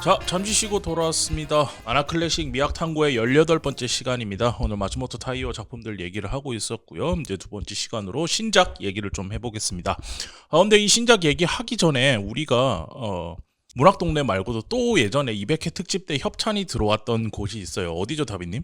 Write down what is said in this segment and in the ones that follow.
자, 잠시 쉬고 돌아왔습니다. 아나클래식 미학탐구의 18번째 시간입니다. 오늘 마츠모토 타이어 작품들 얘기를 하고 있었고요. 이제 두 번째 시간으로 신작 얘기를 좀 해보겠습니다. 근데 이 신작 얘기하기 전에 우리가 문학동네 말고도 또 예전에 200회 특집 때 협찬이 들어왔던 곳이 있어요. 어디죠, 다비님?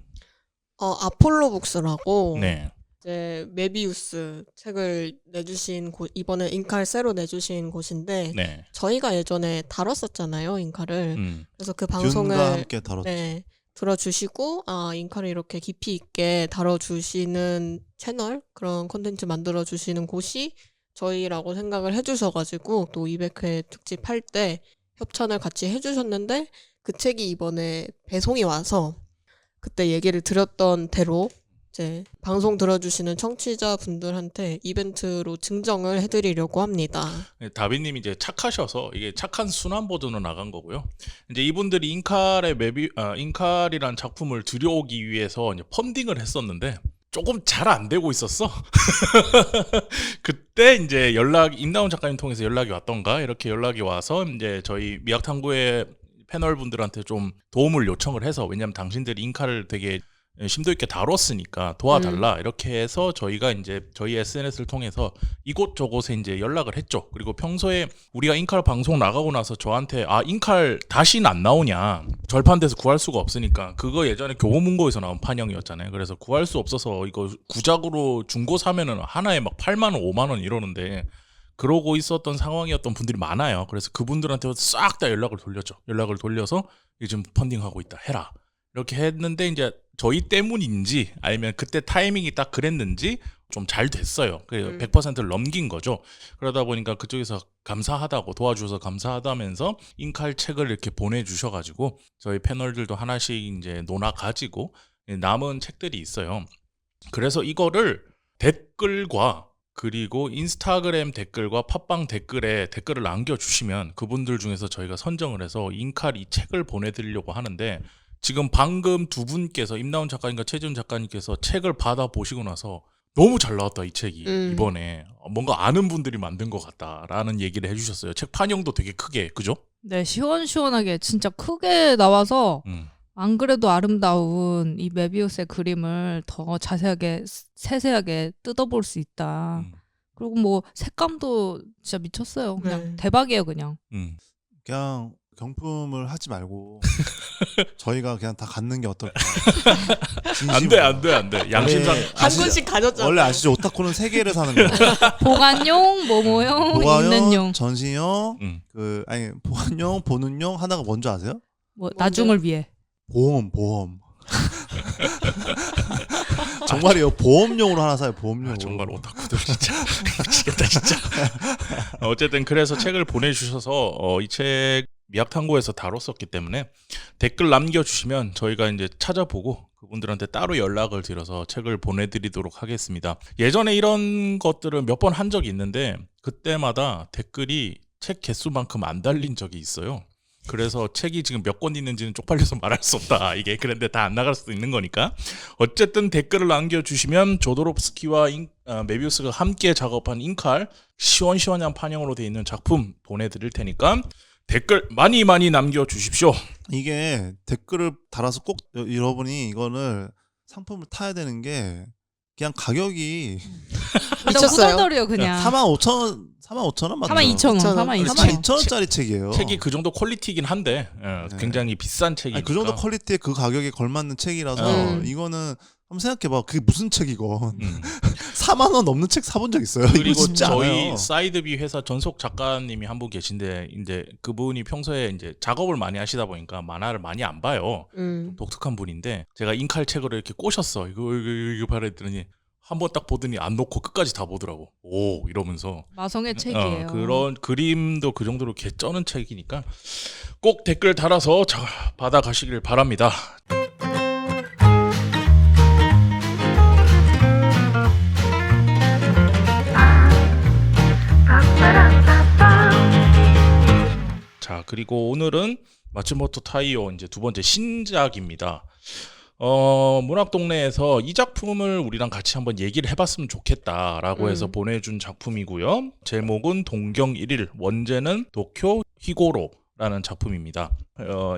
아폴로 북스라고 네. 이제 메비우스 책을 내주신 곳, 이번에 인카를 새로 내주신 곳인데 네. 저희가 예전에 다뤘었잖아요, 인카를. 그래서 그 방송을 균과 함께 다뤘죠. 네, 들어주시고 인카를 이렇게 깊이 있게 다뤄주시는 채널, 그런 콘텐츠 만들어주시는 곳이 저희라고 생각을 해주셔가지고 또 200회 특집 할 때 협찬을 같이 해주셨는데 그 책이 이번에 배송이 와서 그때 얘기를 드렸던 대로 이제 방송 들어주시는 청취자분들한테 이벤트로 증정을 해드리려고 합니다. 다비님이 이제 착하셔서 이게 착한 순환 버전으로 나간 거고요. 이제 이분들이 인칼이란 작품을 들여오기 위해서 이제 펀딩을 했었는데 조금 잘 안 되고 있었어. 그때 이제 임나온 작가님 통해서 연락이 왔던가 이렇게 연락이 와서 이제 저희 미학탐구의 패널 분들한테 좀 도움을 요청을 해서, 왜냐면 당신들이 인칼을 되게 심도 있게 다뤘으니까 도와달라 이렇게 해서 저희가 이제 저희 SNS를 통해서 이곳저곳에 이제 연락을 했죠. 그리고 평소에 우리가 인칼 방송 나가고 나서 저한테 인칼 다시는 안 나오냐, 절판돼서 구할 수가 없으니까, 그거 예전에 교보문고에서 나온 판형이었잖아요. 그래서 구할 수 없어서 이거 구작으로 중고 사면은 하나에 막 8만 원 5만 원 이러는데 그러고 있었던 상황이었던 분들이 많아요. 그래서 그분들한테 싹 다 연락을 돌렸죠. 연락을 돌려서 요즘 펀딩하고 있다, 해라 이렇게 했는데, 이제 저희 때문인지 아니면 그때 타이밍이 딱 그랬는지 좀 잘 됐어요. 그래서 100%를 넘긴 거죠. 그러다 보니까 그쪽에서 감사하다고, 도와주셔서 감사하다면서 인칼 책을 이렇게 보내주셔가지고 저희 패널들도 하나씩 이제 논아가지고 남은 책들이 있어요. 그래서 이거를 댓글과 그리고 인스타그램 댓글과 팟빵 댓글에 댓글을 남겨주시면 그분들 중에서 저희가 선정을 해서 인칼 이 책을 보내드리려고 하는데, 지금 방금 두 분께서, 임나온 작가님과 최지훈 작가님께서 책을 받아보시고 나서 너무 잘 나왔다, 이 책이. 이번에 뭔가 아는 분들이 만든 것 같다라는 얘기를 해주셨어요. 책 판형도 되게 크게, 그죠? 네, 시원시원하게 진짜 크게 나와서 안 그래도 아름다운 이 메비우스의 그림을 더 자세하게 세세하게 뜯어볼 수 있다. 그리고 뭐 색감도 진짜 미쳤어요. 그냥 네. 대박이에요, 그냥. 그냥 경품을 하지 말고 저희가 그냥 다 갖는 게 어떨까. 안 돼. 양심상 한 권씩 가졌잖아요. 원래 아시죠? 오타쿠는 3개를 사는 거예요. 보관용, 모모용, 있는 용. 전시용, 보관용, 보는용, 하나가 뭔지 아세요? 뭐 나중을 위해. 보험. 정말이요. 보험용으로 하나 사요. 보험용으로. 정말 오타쿠들 진짜 미치겠다 진짜. 어쨌든 그래서 책을 보내주셔서 이 책 미학탐구에서 다뤘었기 때문에 댓글 남겨주시면 저희가 이제 찾아보고 그분들한테 따로 연락을 드려서 책을 보내드리도록 하겠습니다. 예전에 이런 것들을 몇 번 한 적이 있는데 그때마다 댓글이 책 개수만큼 안 달린 적이 있어요. 그래서 책이 지금 몇 권 있는지는 쪽팔려서 말할 수 없다. 이게 그런데 다 안 나갈 수도 있는 거니까. 어쨌든 댓글을 남겨주시면 조도롭스키와 메비우스가 함께 작업한 인칼 시원시원한 판형으로 되어 있는 작품 보내드릴 테니까 댓글 많이 남겨주십시오. 이게 댓글을 달아서 꼭 여러분이 이거를 상품을 타야 되는 게 그냥 가격이 미쳤어요. 후덜덜이요, 그냥. 45,000원 맞죠? 42,000원. 42,000원짜리 책이에요. 책이 그 정도 퀄리티이긴 한데 굉장히 비싼 책이니까. 그 정도 퀄리티의 그 가격에 걸맞는 책이라서 이거는 한번 생각해봐. 그게 무슨 책이건 4만 원 넘는 책 사본 적 있어요? 그리고 이거 진짜 저희 않아요. 사이드비 회사 전속 작가님이 한 분 계신데 이제 그분이 평소에 이제 작업을 많이 하시다 보니까 만화를 많이 안 봐요. 독특한 분인데 제가 인칼 책으로 이렇게 꼬셨어. 이거 봐라 했더니 한번 딱 보더니 안 놓고 끝까지 다 보더라고. 오, 이러면서. 마성의 책이에요. 그런 그림도 그 정도로 개쩌는 책이니까 꼭 댓글 달아서 받아가시길 바랍니다. 자, 그리고 오늘은 마츠모토 타이어 이제 두 번째 신작입니다. 문학동네에서 이 작품을 우리랑 같이 한번 얘기를 해봤으면 좋겠다라고 해서 보내준 작품이고요. 제목은 동경 1일, 원제는 도쿄 히고로, 라는 작품입니다.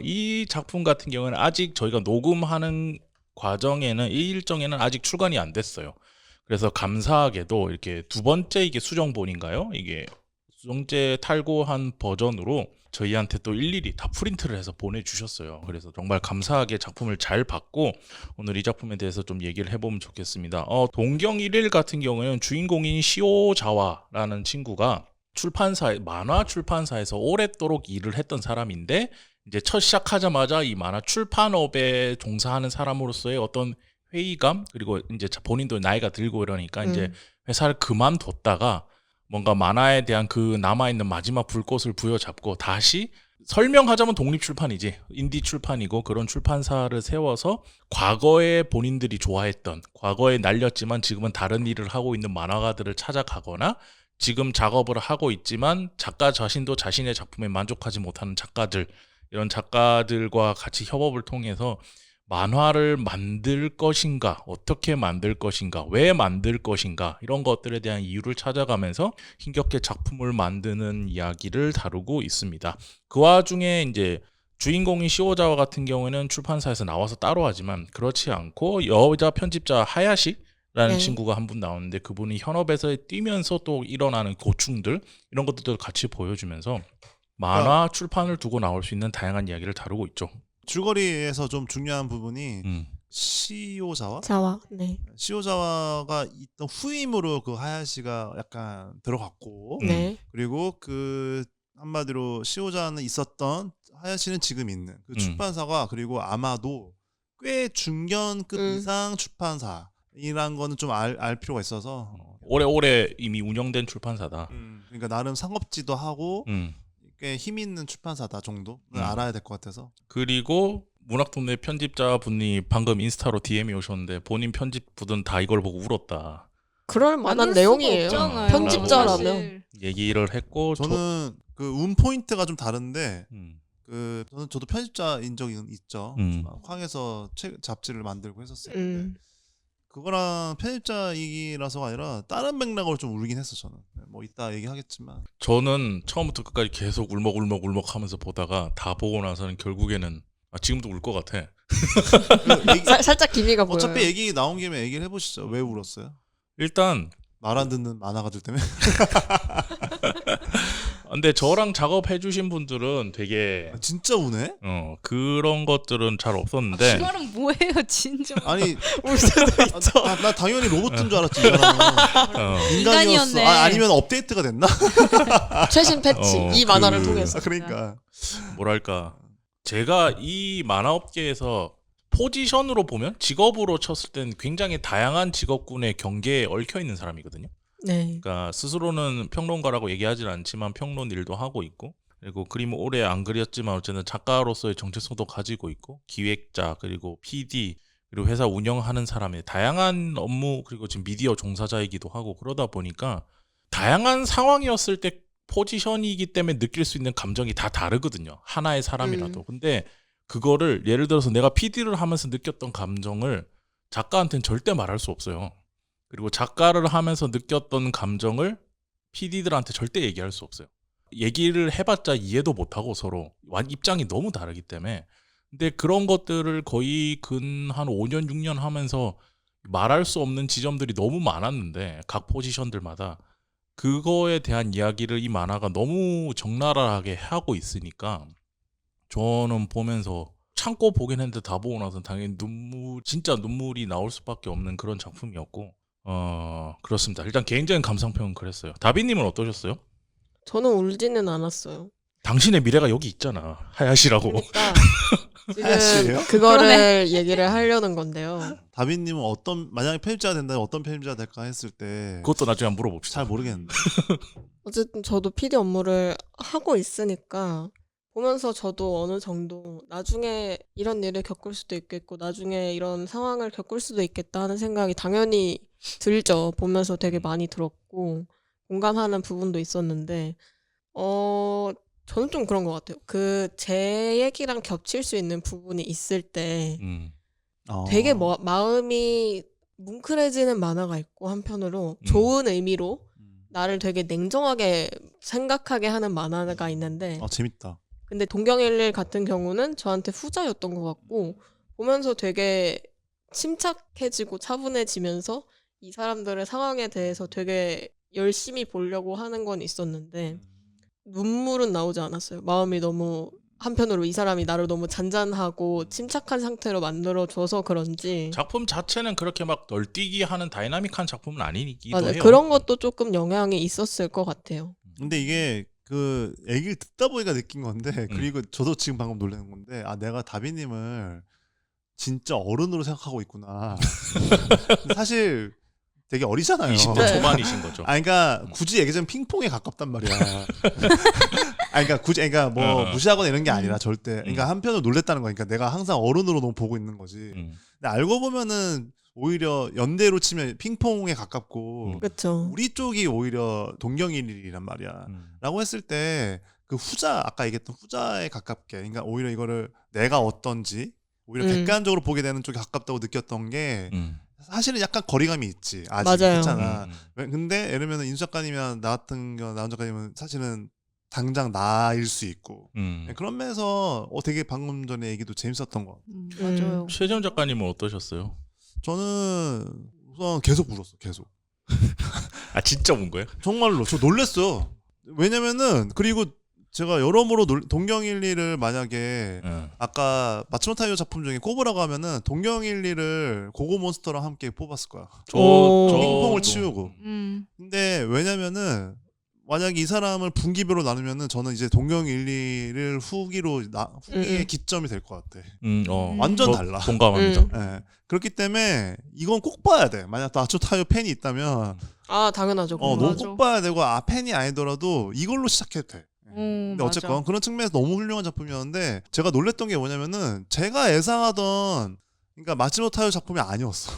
이 작품 같은 경우는 아직 저희가 녹음하는 과정에는 이 일정에는 아직 출간이 안 됐어요. 그래서 감사하게도 이렇게 두 번째 이게 수정본인가요? 이게 수정제 탈고한 버전으로 저희한테 또 일일이 다 프린트를 해서 보내주셨어요. 그래서 정말 감사하게 작품을 잘 받고 오늘 이 작품에 대해서 좀 얘기를 해보면 좋겠습니다. 동경 1일 같은 경우는 주인공인 시오자와라는 친구가 만화 출판사에서 오랫도록 일을 했던 사람인데 이제 첫 시작하자마자 이 만화 출판업에 종사하는 사람으로서의 어떤 회의감 그리고 이제 본인도 나이가 들고 이러니까 이제 회사를 그만뒀다가 뭔가 만화에 대한 그 남아있는 마지막 불꽃을 부여잡고 다시 설명하자면 독립출판이지 인디 출판이고 그런 출판사를 세워서 과거에 본인들이 좋아했던 과거에 날렸지만 지금은 다른 일을 하고 있는 만화가들을 찾아가거나 지금 작업을 하고 있지만 작가 자신도 자신의 작품에 만족하지 못하는 작가들 이런 작가들과 같이 협업을 통해서 만화를 만들 것인가 어떻게 만들 것인가 왜 만들 것인가 이런 것들에 대한 이유를 찾아가면서 힘겹게 작품을 만드는 이야기를 다루고 있습니다. 그 와중에 이제 주인공인 시오자와 같은 경우에는 출판사에서 나와서 따로 하지만 그렇지 않고 여자 편집자 하야시라는 친구가 한 분 나오는데 그분이 현업에서 뛰면서 또 일어나는 고충들 이런 것들도 같이 보여주면서 만화 출판을 두고 나올 수 있는 다양한 이야기를 다루고 있죠. 줄거리에서 좀 중요한 부분이 시오자와? 네. 시오자와가 있던 후임으로 그 하야시가 약간 들어갔고 그리고 그 한마디로 시오자와는 있었던 하야시는 지금 있는 그 출판사가 그리고 아마도 꽤 중견급 이상 출판사이란 거는 좀 알 필요가 있어서 오래오래 이미 운영된 출판사다. 그러니까 나름 상업지도 하고 꽤 힘 있는 출판사다 정도는 알아야 될 것 같아서. 그리고 문학동네 편집자분이 방금 인스타로 DM이 오셨는데 본인 편집부든 다 이걸 보고 울었다. 그럴 만한 내용이에요. 편집자라면. 얘기를 했고 저는 그 포인트가 좀 다른데 저도 편집자인 적이 있죠. 황에서 잡지를 만들고 했었어요. 그거랑 편집자이기라서가 아니라 다른 맥락으로 좀 울긴 했어 저는. 뭐 이따 얘기하겠지만 저는 처음부터 끝까지 계속 울먹울먹 하면서 보다가 다 보고 나서는 결국에는 지금도 울 것 같아. 살짝 기미가 보여요. 어차피 얘기 나온 김에 얘기를 해보시죠. 왜 울었어요? 일단 말 안 듣는 만화가들 때문에. 근데 저랑 작업해주신 분들은 되게 진짜 우네? 그런 것들은 잘 없었는데. 그 말은 뭐예요, 진짜? 아니 울 수도 있죠. 나 당연히 로봇인 줄 알았지. 이 사람은 인간이었어. 아니면 업데이트가 됐나? 최신 패치 이 만화를 통해서. 그러니까 뭐랄까 제가 이 만화업계에서 포지션으로 보면 직업으로 쳤을 땐 굉장히 다양한 직업군의 경계에 얽혀 있는 사람이거든요. 네. 그러니까 스스로는 평론가라고 얘기하진 않지만 평론 일도 하고 있고 그리고 그림을 오래 안 그렸지만 어쨌든 작가로서의 정체성도 가지고 있고 기획자 그리고 PD 그리고 회사 운영하는 사람의 다양한 업무 그리고 지금 미디어 종사자이기도 하고 그러다 보니까 다양한 상황이었을 때 포지션이기 때문에 느낄 수 있는 감정이 다 다르거든요. 하나의 사람이라도. 근데 그거를 예를 들어서 내가 PD를 하면서 느꼈던 감정을 작가한테는 절대 말할 수 없어요. 그리고 작가를 하면서 느꼈던 감정을 PD들한테 절대 얘기할 수 없어요. 얘기를 해봤자 이해도 못하고 서로 입장이 너무 다르기 때문에. 근데 그런 것들을 거의 근 한 5년 6년 하면서 말할 수 없는 지점들이 너무 많았는데 각 포지션들마다 그거에 대한 이야기를 이 만화가 너무 적나라하게 하고 있으니까 저는 보면서 참고 보긴 했는데 다 보고 나서 당연히 진짜 눈물이 나올 수밖에 없는 그런 작품이었고 그렇습니다. 일단 개인적인 감상평은 그랬어요. 다비님은 어떠셨어요? 저는 울지는 않았어요. 당신의 미래가 여기 있잖아. 하야시라고. 그러니까 하야시예요? 지금 그거를 얘기를 하려는 건데요. 다빈님은 만약에 편집자가 된다면 어떤 편집자가 될까 했을 때 그것도 나중에 한번 물어봅시다. 잘 모르겠는데. 어쨌든 저도 PD 업무를 하고 있으니까 보면서 저도 어느 정도 나중에 이런 일을 겪을 수도 있겠고 나중에 이런 상황을 겪을 수도 있겠다 하는 생각이 당연히 들죠. 보면서 되게 많이 들었고 공감하는 부분도 있었는데 저는 좀 그런 것 같아요. 제 얘기랑 겹칠 수 있는 부분이 있을 때 되게 마음이 뭉클해지는 만화가 있고 한편으로 좋은 의미로 나를 되게 냉정하게 생각하게 하는 만화가 있는데 재밌다. 근데 동경일일 같은 경우는 저한테 후자였던 것 같고 보면서 되게 침착해지고 차분해지면서 이 사람들의 상황에 대해서 되게 열심히 보려고 하는 건 있었는데 눈물은 나오지 않았어요. 마음이 너무 한편으로 이 사람이 나를 너무 잔잔하고 침착한 상태로 만들어줘서 그런지 작품 자체는 그렇게 막 널뛰기 하는 다이나믹한 작품은 아니기도 맞아요. 해요. 그런 것도 조금 영향이 있었을 것 같아요. 근데 이게 그 얘기를 듣다 보니까 느낀 건데 그리고 저도 지금 방금 놀라는 건데 아 내가 다비님을 진짜 어른으로 생각하고 있구나. 사실 되게 어리잖아요. 20대 네. 초반이신 거죠. 아, 그러니까 굳이 얘기하자면 핑퐁에 가깝단 말이야. 아, 그러니까 굳이, 그러니까 뭐 무시하거나 이런 게 아니라 절대. 그러니까 한편으로 놀랬다는 거니까 내가 항상 어른으로 너무 보고 있는 거지. 근데 알고 보면은 오히려 연대로 치면 핑퐁에 가깝고 그렇죠. 우리 쪽이 오히려 동경일이란 말이야. 라고 했을 때 그 후자 아까 얘기했던 후자에 가깝게 그러니까 오히려 이거를 내가 어떤지 오히려 객관적으로 보게 되는 쪽에 가깝다고 느꼈던 게 사실은 약간 거리감이 있지. 아직 맞아요. 했잖아. 근데 예를 들면 인수 작가님이나 나 같은 경우 나온 작가님은 사실은 당장 나일 수 있고 그런 면에서 되게 방금 전에 얘기도 재밌었던 것 같아요. 맞아요. 최재훈 작가님은 어떠셨어요? 저는 우선 계속 울었어. 계속. 아 진짜 운 거예요? 정말로 저 놀랬어요. 왜냐면은 그리고 제가 여러모로 동경일리를 만약에 아까 마츠모타이오 작품 중에 꼽으라고 하면은 동경일리를 고고몬스터랑 함께 뽑았을 거야. 핑퐁을 치우고. 근데 왜냐면은 만약에 이 사람을 분기별로 나누면은 저는 이제 동경일리를 후기의 기점이 될 것 같아. 완전 달라. 공감합니다. 네. 그렇기 때문에 이건 꼭 봐야 돼. 만약 마츠모타이오 팬이 있다면 아 당연하죠. 너무 꼭 봐야 되고 팬이 아니더라도 이걸로 시작해도 돼. 근데 맞아. 어쨌건 그런 측면에서 너무 훌륭한 작품이었는데 제가 놀랬던 게 뭐냐면은 제가 예상하던 그러니까 마츠모타이오 작품이 아니었어.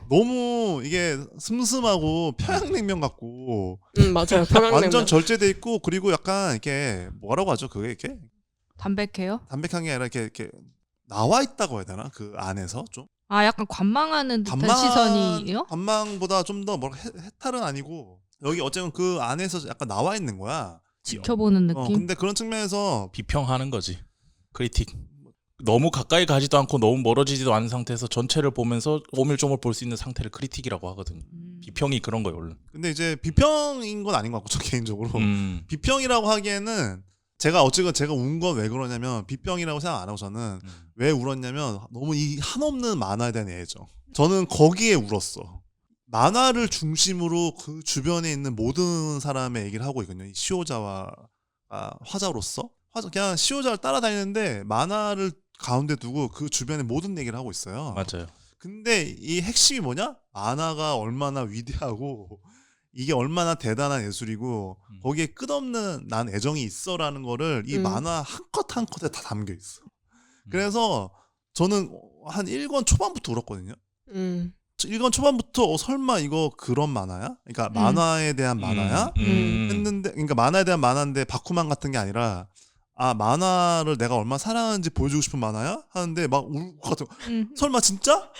너무 이게 슴슴하고 평양냉면 같고 맞아요. 평양냉면. 완전 절제돼 있고 그리고 약간 이렇게 뭐라고 하죠? 그게 이렇게 담백해요? 담백한 게 아니라 이렇게 나와 있다고 해야 되나? 그 안에서 좀 아 약간 관망하는 듯한 시선이요? 관망보다 좀 더 뭐라 해탈은 아니고 여기 어쨌든 그 안에서 약간 나와 있는 거야. 지켜보는 느낌? 근데 그런 측면에서 비평하는 거지. 크리틱. 너무 가까이 가지도 않고 너무 멀어지지도 않은 상태에서 전체를 보면서 오밀조밀 볼 수 있는 상태를 크리틱이라고 하거든요. 비평이 그런 거예요, 원래. 근데 이제 비평인 건 아닌 것 같고 저 개인적으로 비평이라고 하기에는 제가 어쨌든 제가 운 건 왜 그러냐면 비평이라고 생각 안 하고 저는 왜 울었냐면 너무 이 한없는 만화에 대한 애정. 저는 거기에 울었어. 만화를 중심으로 그 주변에 있는 모든 사람의 얘기를 하고 있거든요. 이 시호자와 화자로서 그냥 시호자를 따라다니는데 만화를 가운데 두고 그 주변의 모든 얘기를 하고 있어요. 맞아요. 근데 이 핵심이 뭐냐? 만화가 얼마나 위대하고 이게 얼마나 대단한 예술이고 거기에 끝없는 난 애정이 있어라는 거를 이 만화 한 컷 한 컷에 다 담겨 있어. 그래서 저는 한 1권 초반부터 울었거든요. 1권 초반부터 설마 이거 그런 만화야? 그러니까 만화에 대한 만화야? 했는데 그러니까 만화에 대한 만화인데 바쿠만 같은 게 아니라 만화를 내가 얼마나 사랑하는지 보여주고 싶은 만화야? 하는데 막 울 것 같아. 설마 진짜?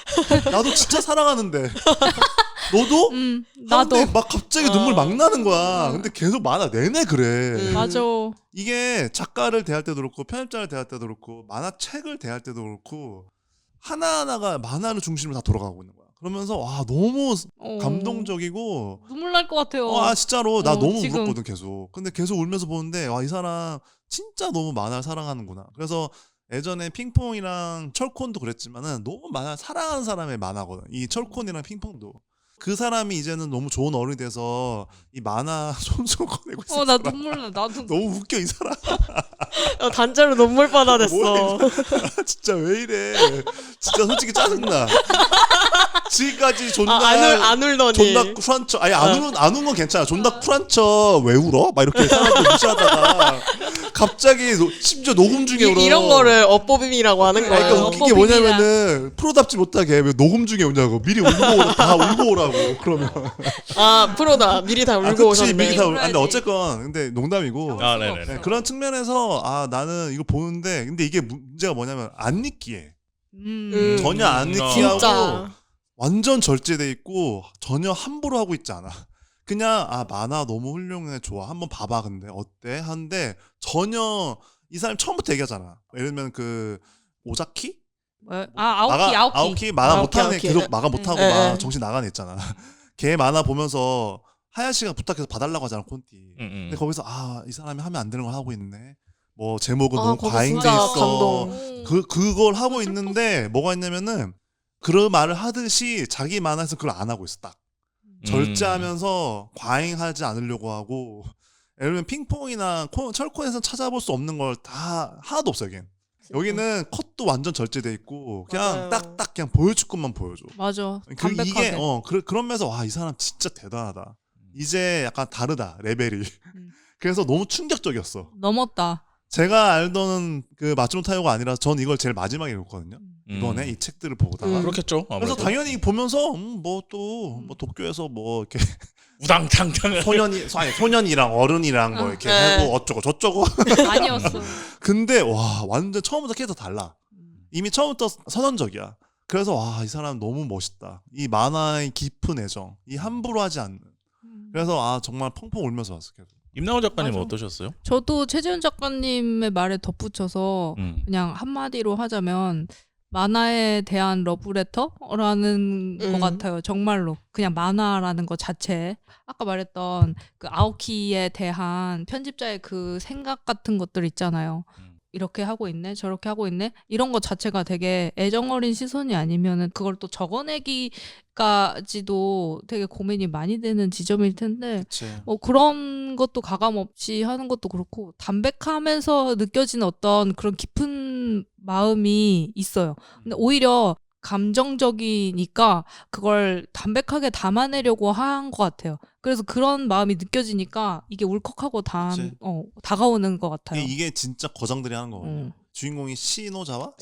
나도 진짜 사랑하는데. 너도? 나도. 막 갑자기 눈물 막 나는 거야. 근데 계속 만화 내내 그래. 맞아. 이게 작가를 대할 때도 그렇고 편집자를 대할 때도 그렇고 만화책을 대할 때도 그렇고 하나하나가 만화를 중심으로 다 돌아가고 있는 거야. 그러면서 너무 감동적이고 눈물 날 것 같아요. 진짜로 나 너무 지금. 울었거든 계속. 근데 계속 울면서 보는데 이 사람 진짜 너무 만화를 사랑하는구나. 그래서 예전에 핑퐁이랑 철콘도 그랬지만은 너무 만화를 사랑하는 사람의 만화거든. 이 철콘이랑 핑퐁도. 그 사람이 이제는 너무 좋은 어른이 돼서 이 만화 손수건 꺼내고 있어. 나 눈물 나. 나도. 너무 웃겨 이 사람. 단체로 눈물바다 됐어. 뭐야, 진짜 왜 이래. 진짜 솔직히 짜증나. 지금까지 존나 안 울더니 존나 쿨한 척 안 운 건 괜찮아. 존나 쿨한 척 왜 울어? 막 이렇게 사람들 무시하다가 갑자기 심지어 녹음 중에 울어. 이런 거를 업보빔이라고 하는 거예요. 그러니까 웃긴 게 뭐냐면은 프로답지 못하게 왜 녹음 중에 오냐고. 미리 다 울고 오라고. 그러면 프로다. 미리 다 울고 그치, 오셨네. 미리 다 근데 어쨌건 근데 농담이고 네네. 네, 그런 측면에서 나는 이거 보는데 근데 이게 문제가 뭐냐면 안 느끼해. 전혀 안 느끼하고 진짜. 완전 절제돼 있고 전혀 함부로 하고 있지 않아. 그냥 만화 너무 훌륭해 좋아 한번 봐봐 근데 어때 하는데 전혀 이 사람이 처음부터 얘기하잖아. 예를 들면 그 오자키 아오키 만화 아오키, 못하는 애 아오키. 계속 마가 못하고 네. 막 네. 정신 나간 애 있잖아. 걔 만화 보면서 하야시가 부탁해서 봐달라고 하잖아 콘티. 근데 거기서 이 사람이 하면 안 되는 걸 하고 있네. 뭐 제목은 너무 거기 과잉돼 진짜 있어. 감동. 그걸 하고 있는데 뭐가 있냐면은 그런 말을 하듯이 자기 만화에서 그걸 안 하고 있어 딱. 절제하면서 과잉하지 않으려고 하고 예를 들면 핑퐁이나 철콘에서 찾아볼 수 없는 걸 다 하나도 없어요. 여긴. 여기는 컷도 완전 절제돼 있고 그냥 맞아요. 딱딱 그냥 보여줄 것만 보여줘. 맞아. 이게 담백하게. 그러면서 와 이 사람 진짜 대단하다. 이제 약간 다르다 레벨이. 음. 그래서 너무 충격적이었어. 넘었다. 제가 알던 그 마츠모 타요가 아니라 전 이걸 제일 마지막에 읽었거든요. 이번에 이 책들을 보다가 그렇겠죠. 그래서 아무래도. 당연히 보면서 뭐 또 뭐 도쿄에서 뭐 이렇게 우당탕탕. 소년이랑 어른이랑 뭐 이렇게 네. 하고 어쩌고 저쩌고. 아니었어. 근데 와 완전 처음부터 캐릭터 달라. 이미 처음부터 선언적이야. 그래서 와 이 사람 너무 멋있다. 이 만화의 깊은 애정, 이 함부로 하지 않는. 그래서 정말 펑펑 울면서 왔어 계속. 임나원 작가님 맞아. 어떠셨어요? 저도 최재훈 작가님의 말에 덧붙여서 그냥 한마디로 하자면 만화에 대한 러브레터라는 것 같아요. 정말로 그냥 만화라는 것 자체. 아까 말했던 그 아오키에 대한 편집자의 그 생각 같은 것들 있잖아요. 이렇게 하고 있네, 저렇게 하고 있네, 이런 것 자체가 되게 애정어린 시선이 아니면은 그걸 또 적어내기까지도 되게 고민이 많이 되는 지점일 텐데, 그런 것도 가감 없이 하는 것도 그렇고 담백하면서 느껴지는 어떤 그런 깊은 마음이 있어요. 근데 오히려 감정적이니까 그걸 담백하게 담아내려고 한 것 같아요. 그래서 그런 마음이 느껴지니까 이게 울컥하고 다가오는 것 같아요. 이게 진짜 거장들이 하는 거거든요. 주인공이 시오자와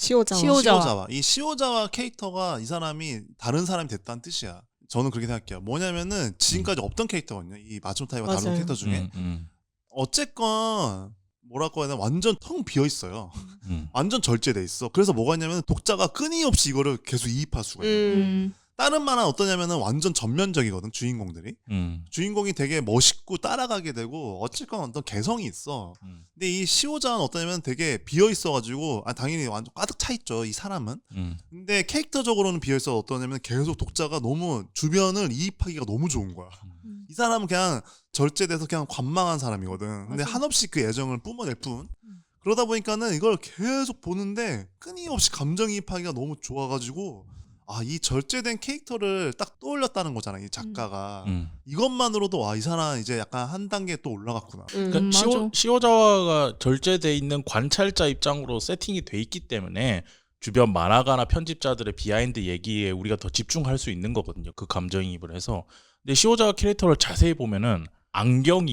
이 시오자와 캐릭터가 이 사람이 다른 사람이 됐다는 뜻이야. 저는 그렇게 생각해요. 뭐냐면은 지금까지 없던 캐릭터거든요. 이 마츠모 타이가 다룬 캐릭터 중에 어쨌건 뭐라고 해야 되나 완전 텅 비어 있어요. 완전 절제돼 있어. 그래서 뭐가 있냐면 독자가 끊임없이 이거를 계속 이입할 수가 있는 거예요. 다른 만화 어떠냐면은 완전 전면적이거든 주인공들이. 주인공이 되게 멋있고 따라가게 되고 어쨌건 어떤 개성이 있어. 근데 이 시오자는 어떠냐면 되게 비어 있어가지고 당연히 완전 가득 차 있죠 이 사람은. 근데 캐릭터적으로는 비어 있어 어떠냐면 계속 독자가 너무 주변을 이입하기가 너무 좋은 거야. 이 사람은 그냥 절제돼서 그냥 관망한 사람이거든. 근데 한없이 그 애정을 뿜어낼 뿐. 그러다 보니까는 이걸 계속 보는데 끊임없이 감정이입하기가 너무 좋아가지고 이 절제된 캐릭터를 딱 떠올렸다는 거잖아 이 작가가. 이것만으로도 이 사람 이제 약간 한 단계 또 올라갔구나. 그러니까 시오자와가 절제돼 있는 관찰자 입장으로 세팅이 돼 있기 때문에 주변 만화가나 편집자들의 비하인드 얘기에 우리가 더 집중할 수 있는 거거든요. 그 감정이입을 해서. 근데 시오자와 캐릭터를 자세히 보면은 안경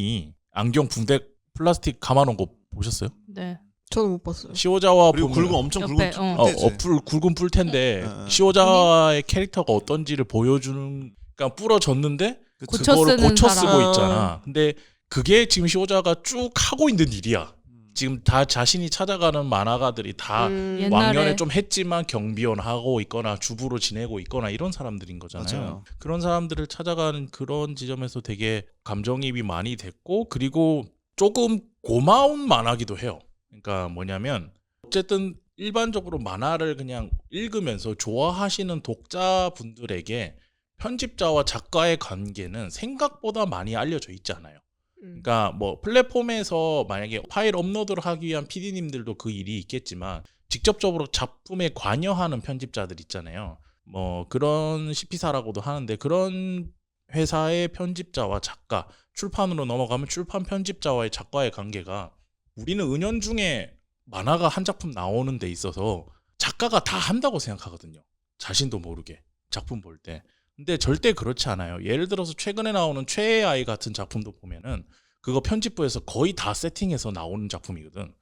붕대 플라스틱 감아놓은 거 보셨어요? 네. 저는 못 봤어요. 시오자와 그리고 보면 엄청 옆에, 굵은 굵은 풀텐데 시오자와의 캐릭터가 어떤지를 보여주는, 그러니까 부러졌는데 그거를 고쳐 쓰고 있잖아. 근데 그게 지금 시오자가 쭉 하고 있는 일이야. 지금 다 자신이 찾아가는 만화가들이 다 왕년에 좀 했지만 경비원하고 있거나 주부로 지내고 있거나 이런 사람들인 거잖아요. 맞아요. 그런 사람들을 찾아가는 그런 지점에서 되게 감정이입이 많이 됐고, 그리고 조금 고마운 만화기도 해요. 그러니까 뭐냐면 어쨌든 일반적으로 만화를 그냥 읽으면서 좋아하시는 독자분들에게 편집자와 작가의 관계는 생각보다 많이 알려져 있지 않아요. 그러니까 뭐 플랫폼에서 만약에 파일 업로드를 하기 위한 PD님들도 그 일이 있겠지만 직접적으로 작품에 관여하는 편집자들 있잖아요. 뭐 그런 CP사라고도 하는데 그런 회사의 편집자와 작가, 출판으로 넘어가면 출판 편집자와의 작가의 관계가, 우리는 은연중에 만화가 한 작품 나오는 데 있어서 작가가 다 한다고 생각하거든요. 자신도 모르게 작품 볼 때. 근데 절대 그렇지 않아요. 예를 들어서 최근에 나오는 최애의 아이 같은 작품도 보면은 그거 편집부에서 거의 다 세팅해서 나오는 작품이거든.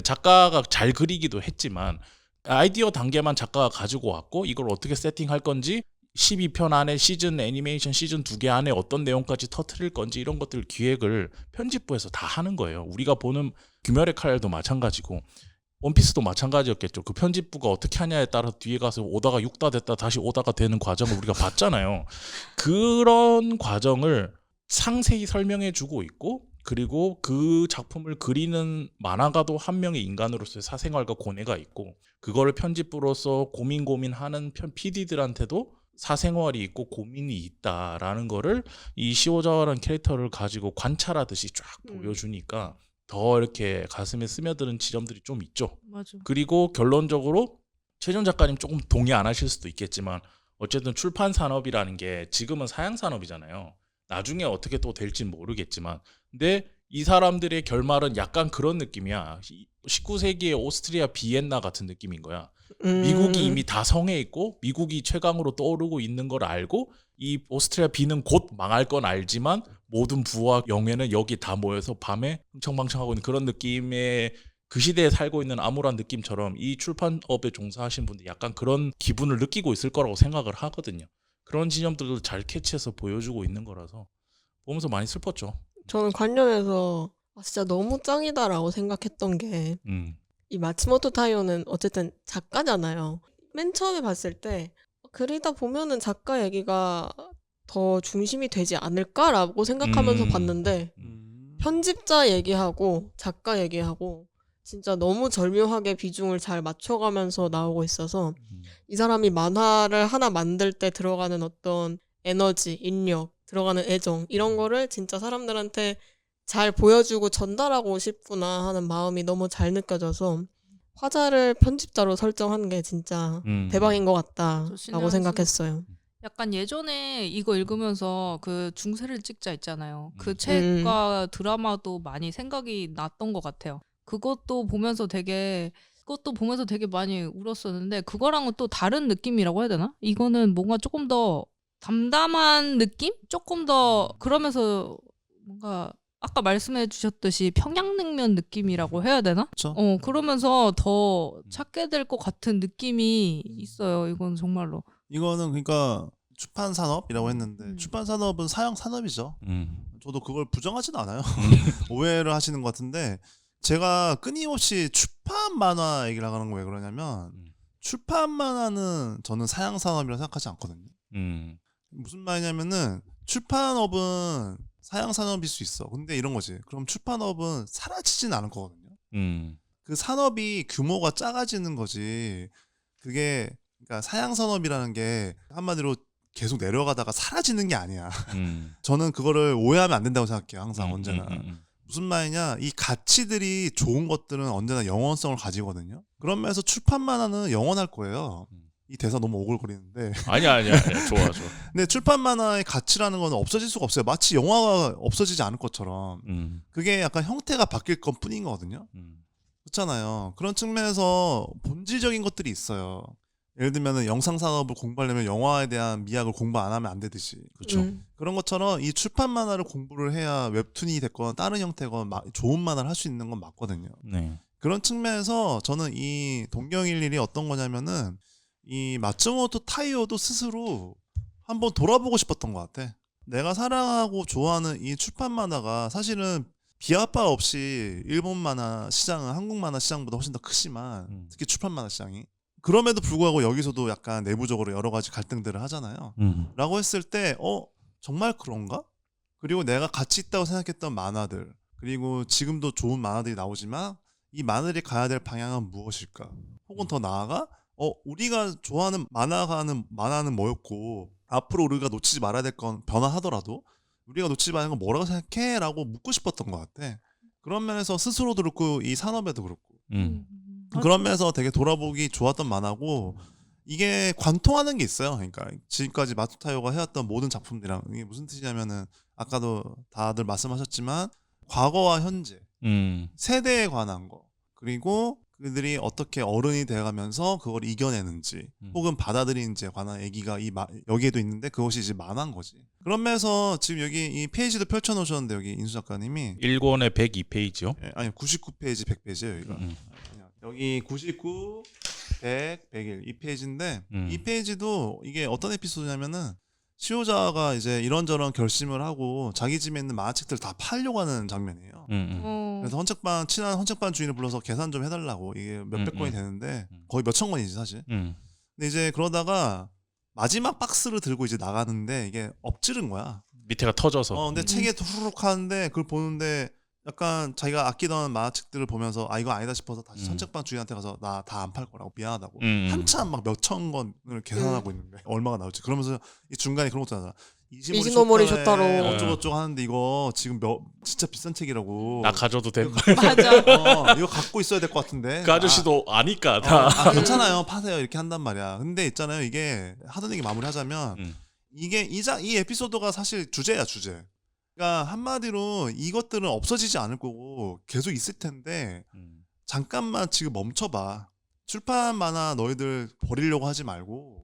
작가가 잘 그리기도 했지만 아이디어 단계만 작가가 가지고 왔고 이걸 어떻게 세팅할 건지, 12편 안에 시즌 애니메이션 시즌 2개 안에 어떤 내용까지 터뜨릴 건지 이런 것들 기획을 편집부에서 다 하는 거예요. 우리가 보는 귀멸의 칼날도 마찬가지고 원피스도 마찬가지였겠죠. 그 편집부가 어떻게 하냐에 따라 뒤에 가서 오다가 6다 됐다 다시 오다가 되는 과정을 우리가 봤잖아요. 그런 과정을 상세히 설명해주고 있고 그리고 그 작품을 그리는 만화가도 한 명의 인간으로서의 사생활과 고뇌가 있고 그거를 편집부로서 고민하는 PD들한테도 사생활이 있고 고민이 있다라는 거를 이 시오자와라는 캐릭터를 가지고 관찰하듯이 쫙 보여주니까 더 이렇게 가슴에 스며드는 지점들이 좀 있죠. 맞아. 그리고 결론적으로 최준 작가님 조금 동의 안 하실 수도 있겠지만 어쨌든 출판 산업이라는 게 지금은 사양 산업이잖아요. 나중에 어떻게 또 될진 모르겠지만 근데 이 사람들의 결말은 약간 그런 느낌이야. 19세기의 오스트리아 비엔나 같은 느낌인 거야. 미국이 이미 다 성해 있고 미국이 최강으로 떠오르고 있는 걸 알고 이 오스트리아 비는 곧 망할 건 알지만 모든 부와 영예는 여기 다 모여서 밤에 흥청망청하고 있는 그런 느낌의 그 시대에 살고 있는 암울한 느낌처럼 이 출판업에 종사하신 분들이 약간 그런 기분을 느끼고 있을 거라고 생각을 하거든요. 그런 지점들도 잘 캐치해서 보여주고 있는 거라서 보면서 많이 슬펐죠. 저는 관련해서 진짜 너무 짱이다라고 생각했던 게 이 마츠모토 타이오는 어쨌든 작가잖아요. 맨 처음에 봤을 때 그리다 보면은 작가 얘기가 더 중심이 되지 않을까라고 생각하면서 봤는데 편집자 얘기하고 작가 얘기하고 진짜 너무 절묘하게 비중을 잘 맞춰가면서 나오고 있어서 이 사람이 만화를 하나 만들 때 들어가는 어떤 에너지, 인력, 들어가는 애정 이런 거를 진짜 사람들한테 잘 보여주고 전달하고 싶구나 하는 마음이 너무 잘 느껴져서 화자를 편집자로 설정한 게 진짜 대박인 것 같다라고 생각했어요. 약간 예전에 이거 읽으면서 그 중세를 찍자 있잖아요. 그 책과 드라마도 많이 생각이 났던 것 같아요. 그것도 보면서 되게 많이 울었었는데 그거랑은 또 다른 느낌이라고 해야 되나? 이거는 뭔가 조금 더 담담한 느낌? 조금 더 그러면서 뭔가 아까 말씀해 주셨듯이 평양냉면 느낌이라고 해야 되나? 그렇죠. 그러면서 더 찾게 될 것 같은 느낌이 있어요. 이건 정말로. 이거는 그러니까 출판 산업이라고 했는데 출판 산업은 사양 산업이죠. 저도 그걸 부정하진 않아요. 오해를 하시는 것 같은데 제가 끊임없이 출판 만화 얘기를 하는 거 왜 그러냐면 출판 만화는 저는 사양 산업이라고 생각하지 않거든요. 무슨 말이냐면은 출판업은 사양 산업일 수 있어. 근데 이런 거지. 그럼 출판업은 사라지진 않을 거거든요. 그 산업이 규모가 작아지는 거지. 그게 그러니까 사양 산업이라는 게 한마디로 계속 내려가다가 사라지는 게 아니야. 저는 그거를 오해하면 안 된다고 생각해요. 항상 언제나. 무슨 말이냐? 이 가치들이 좋은 것들은 언제나 영원성을 가지거든요. 그런 면에서 출판 만화는 영원할 거예요. 이 대사 너무 오글거리는데. 아니야. 좋아. 근데 출판 만화의 가치라는 건 없어질 수가 없어요. 마치 영화가 없어지지 않을 것처럼. 그게 약간 형태가 바뀔 것 뿐인 거거든요. 그렇잖아요. 그런 측면에서 본질적인 것들이 있어요. 예를 들면 영상 산업을 공부하려면 영화에 대한 미학을 공부 안 하면 안 되듯이. 그렇죠. 그런 것처럼 이 출판 만화를 공부를 해야 웹툰이 됐건 다른 형태건 좋은 만화를 할 수 있는 건 맞거든요. 네. 그런 측면에서 저는 이 동경일일이 어떤 거냐면은 이 마츠모토 타이오도 스스로 한번 돌아보고 싶었던 것 같아. 내가 사랑하고 좋아하는 이 출판 만화가 사실은 비하바 없이 일본 만화 시장은 한국 만화 시장보다 훨씬 더 크지만 특히 출판 만화 시장이 그럼에도 불구하고 여기서도 약간 내부적으로 여러 가지 갈등들을 하잖아요. 라고 했을 때 정말 그런가? 그리고 내가 가치 있다고 생각했던 만화들 그리고 지금도 좋은 만화들이 나오지만 이 만화들이 가야 될 방향은 무엇일까? 혹은 더 나아가 우리가 좋아하는 만화는 뭐였고 앞으로 우리가 놓치지 말아야 될 건 변화하더라도 우리가 놓치지 말아야 할 건 뭐라고 생각해? 라고 묻고 싶었던 것 같아. 그런 면에서 스스로도 그렇고 이 산업에도 그렇고 그런 면에서 되게 돌아보기 좋았던 만화고 이게 관통하는 게 있어요. 그러니까 지금까지 마츠타요가 해왔던 모든 작품들이랑 이게 무슨 뜻이냐면은 아까도 다들 말씀하셨지만 과거와 현재 세대에 관한 거 그리고 그들이 어떻게 어른이 돼가면서 그걸 이겨내는지 혹은 받아들이는지에 관한 얘기가 여기에도 있는데 그것이 이제 만화인 거지. 그런 면에서 지금 여기 이 페이지도 펼쳐놓으셨는데 여기 인수 작가님이 1권에 102페이지요? 아니 99페이지 100페이지예요 여기가. 여기 99, 100, 101 이 페이지인데 이 페이지도 이게 어떤 에피소드냐면은 시오자가 이제 이런저런 결심을 하고 자기 집에 있는 만화책들을 다 팔려고 하는 장면이에요. 그래서 친한 헌책방 주인을 불러서 계산 좀 해달라고 이게 몇백 권이 되는데 거의 몇천 권이지 사실. 근데 이제 그러다가 마지막 박스를 들고 이제 나가는데 이게 엎지른 거야. 밑에가 터져서. 근데 책에 후루룩 하는데 그걸 보는데 약간 자기가 아끼던 만화책들을 보면서 이거 아니다 싶어서 다시 선책방 주인한테 가서 나 다 안 팔 거라고 미안하다고 한참 막 몇천 권을 계산하고 있는데 얼마가 나올지 그러면서 이 중간에 그런 것도 하잖아. 이시노모리 쇼타로 어쩌고저쩌고 하는데 이거 지금 진짜 비싼 책이라고. 나 가져도 돼. 맞아. 이거 갖고 있어야 될 것 같은데. 그 아저씨도 아니까 다. 괜찮아요. 파세요. 이렇게 한단 말이야. 근데 있잖아요. 이게 하던 얘기 마무리하자면 이게 이 에피소드가 사실 주제야 주제. 그러니까 한마디로 이것들은 없어지지 않을 거고 계속 있을 텐데 잠깐만 지금 멈춰봐. 출판 만화 너희들 버리려고 하지 말고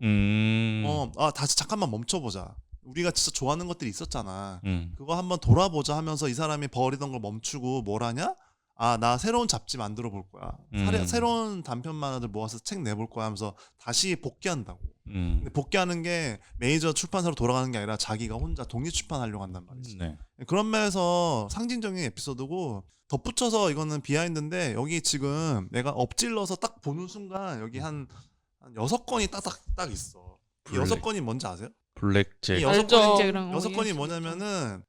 다시 잠깐만 멈춰보자. 우리가 진짜 좋아하는 것들이 있었잖아. 그거 한번 돌아보자 하면서 이 사람이 버리던 걸 멈추고 뭘 하냐? 나 새로운 잡지 만들어 볼 거야. 새로운 단편 만화들 모아서 책 내볼 거야 하면서 다시 복귀한다고. 근데 복귀하는 게 메이저 출판사로 돌아가는 게 아니라 자기가 혼자 독립 출판하려고 한단 말이지. 네. 그런 면에서 상징적인 에피소드고 덧붙여서 이거는 비하인드인데 여기 지금 내가 엎질러서 딱 보는 순간 여기 한 6건이 딱 있어. 이 6건이 뭔지 아세요? 블랙잭. 이 알죠. 6건이 뭐냐면은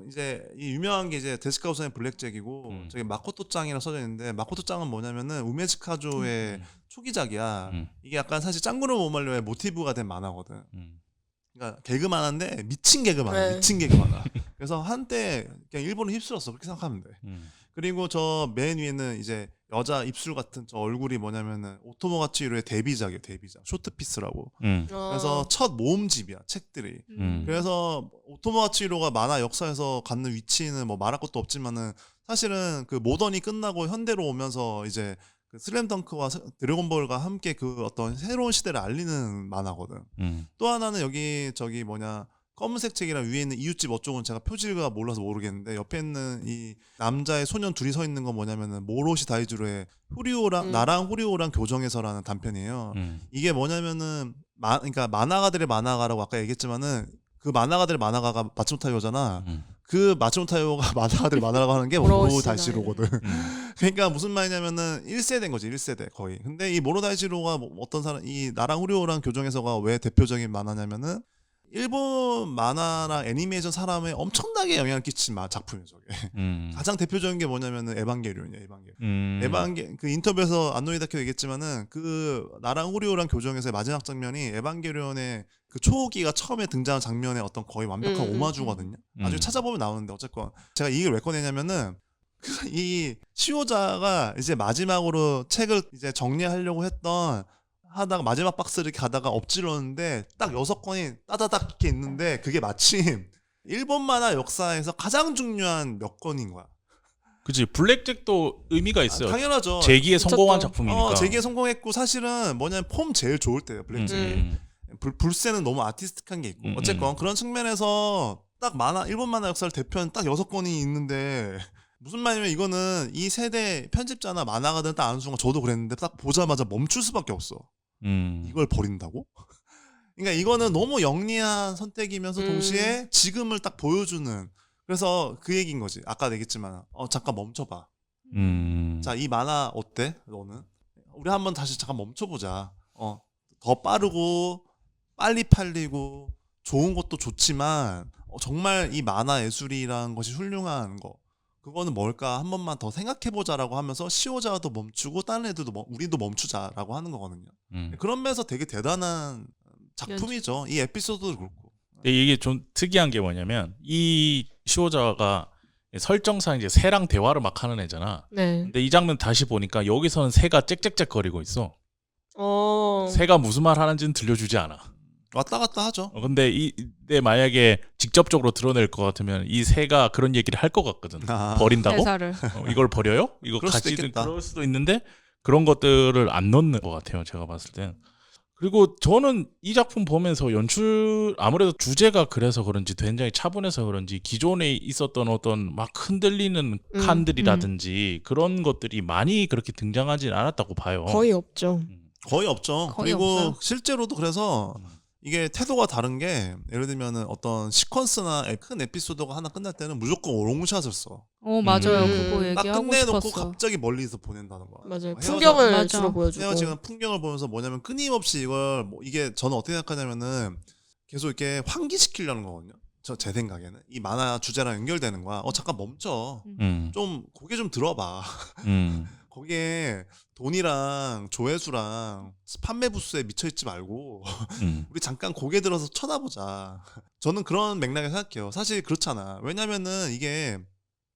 이제 이 유명한 게 이제 데스카 우선의 블랙잭이고 저기 마코토 짱이라고 써져 있는데 마코토 짱은 뭐냐면은 우메즈 카조의 초기작이야. 이게 약간 사실 짱구를 못 말려의 모티브가 된 만화거든. 그러니까 개그 만화인데 미친 개그 만화, 네. 미친 개그 만화. 그래서 한때 그냥 일본을 휩쓸었어. 그렇게 생각하면 돼. 그리고 저 맨 위에는 이제 여자 입술 같은 저 얼굴이 뭐냐면은 오토모가치로의 데뷔작이에요. 데뷔작 쇼트피스라고. 그래서 첫 모음집이야 책들이. 그래서 오토모가치로가 만화 역사에서 갖는 위치는 뭐 말할 것도 없지만은 사실은 그 모던이 끝나고 현대로 오면서 이제 그 슬램덩크와 드래곤볼과 함께 그 어떤 새로운 시대를 알리는 만화거든. 또 하나는 여기 저기 뭐냐 검은색 책이랑 위에 있는 이웃집 어쩌고는 제가 표지가 몰라서 모르겠는데 옆에 있는 이 남자의 소년 둘이 서 있는 건 뭐냐면은 모로시 다이주로의 후리오랑 나랑 후리오랑 교정해서라는 단편이에요. 이게 뭐냐면은 그러니까 만화가들의 만화가라고 아까 얘기했지만은 그 만화가들의 만화가가 마츠모타요잖아. 그 마츠모타요가 만화가들의 만화라고 하는 게 모로 다이지로거든. 그러니까 무슨 말이냐면은 1세대인 거지 1세대 거의. 근데 이 모로 다이지로가 어떤 사람 이 나랑 후리오랑 교정해서가 왜 대표적인 만화냐면은 일본 만화랑 애니메이션 사람에 엄청나게 영향을 끼친 작품이에요. 저게. 가장 대표적인 게 뭐냐면은 에반게리온이야. 에반게리온. 그 인터뷰에서 안노이 다케 얘기했지만은 그 나랑 후리오랑 교정에서의 마지막 장면이 에반게리온의 그 초호기가 처음에 등장한 장면의 어떤 거의 완벽한 오마주거든요. 나중에 찾아보면 나오는데 어쨌건 제가 이걸 왜 꺼내냐면은 이 시오자가 이제 마지막으로 책을 이제 정리하려고 하다가 마지막 박스를 이렇게 가다가 엎질렀는데 딱 6건이 따다닥 이렇게 있는데 그게 마침 일본 만화 역사에서 가장 중요한 몇 건인 거야. 그치. 블랙잭도 의미가 있어요. 당연하죠. 재기에 성공한 작품이니까. 재기에 성공했고 사실은 뭐냐면 폼 제일 좋을 때예요. 블랙잭이. 불새는 너무 아티스틱한 게 있고 어쨌건 그런 측면에서 딱 일본 만화 역사를 대표한 딱 6건이 있는데 무슨 말이냐면 이거는 이 세대 편집자나 만화가들은 딱 아는 순간 저도 그랬는데 딱 보자마자 멈출 수밖에 없어. 이걸 버린다고? 그러니까 이거는 너무 영리한 선택이면서 동시에 지금을 딱 보여주는. 그래서 그 얘기인 거지. 아까 얘기했지만 잠깐 멈춰봐. 자, 이 만화 어때? 너는? 우리 한번 다시 잠깐 멈춰보자. 더 빠르고 빨리 팔리고 좋은 것도 좋지만 정말 이 만화 예술이라는 것이 훌륭한 거. 그거는 뭘까 한 번만 더 생각해보자라고 하면서 시오자도 멈추고 다른 애들도 우리도 멈추자라고 하는 거거든요. 그런 면에서 되게 대단한 작품이죠. 이 에피소드도 그렇고. 근데 이게 좀 특이한 게 뭐냐면 이 시오자가 설정상 이제 새랑 대화를 막 하는 애잖아. 네. 근데 이 장면 다시 보니까 여기서는 새가 짹짹짹거리고 있어. 새가 무슨 말 하는지는 들려주지 않아. 왔다 갔다 하죠. 근데 만약에 직접적으로 드러낼 것 같으면 이 새가 그런 얘기를 할 것 같거든. 버린다고? 대사를. 이걸 버려요? 이거 같이 그럴 수도 있는데 그런 것들을 안 넣는 것 같아요. 제가 봤을 땐. 그리고 저는 이 작품 보면서 아무래도 주제가 그래서 그런지 굉장히 차분해서 그런지 기존에 있었던 어떤 막 흔들리는 칸들이라든지 그런 것들이 많이 그렇게 등장하진 않았다고 봐요. 거의 없죠. 거의 없죠. 거의 그리고 없어요. 실제로도 그래서 이게 태도가 다른 게 예를 들면은 어떤 시퀀스나 큰 에피소드가 하나 끝날 때는 무조건 롱샷을 써. 맞아요. 그거 딱 얘기하고 끝내놓고 싶었어. 갑자기 멀리서 보낸다는 거야. 맞아요. 헤어져- 풍경을 맞아. 주로 보여주고. 헤어지는 풍경을 보면서 뭐냐면 끊임없이 이걸 이게 저는 어떻게 생각하냐면은 계속 이렇게 환기시키려는 거거든요. 제 생각에는 이 만화 주제랑 연결되는 거야. 잠깐 멈춰. 좀 고개 좀 들어봐. 거기에 돈이랑 조회수랑 판매 부수에 미쳐있지 말고 우리 잠깐 고개 들어서 쳐다보자. 저는 그런 맥락에 생각해요. 사실 그렇잖아. 왜냐면은 이게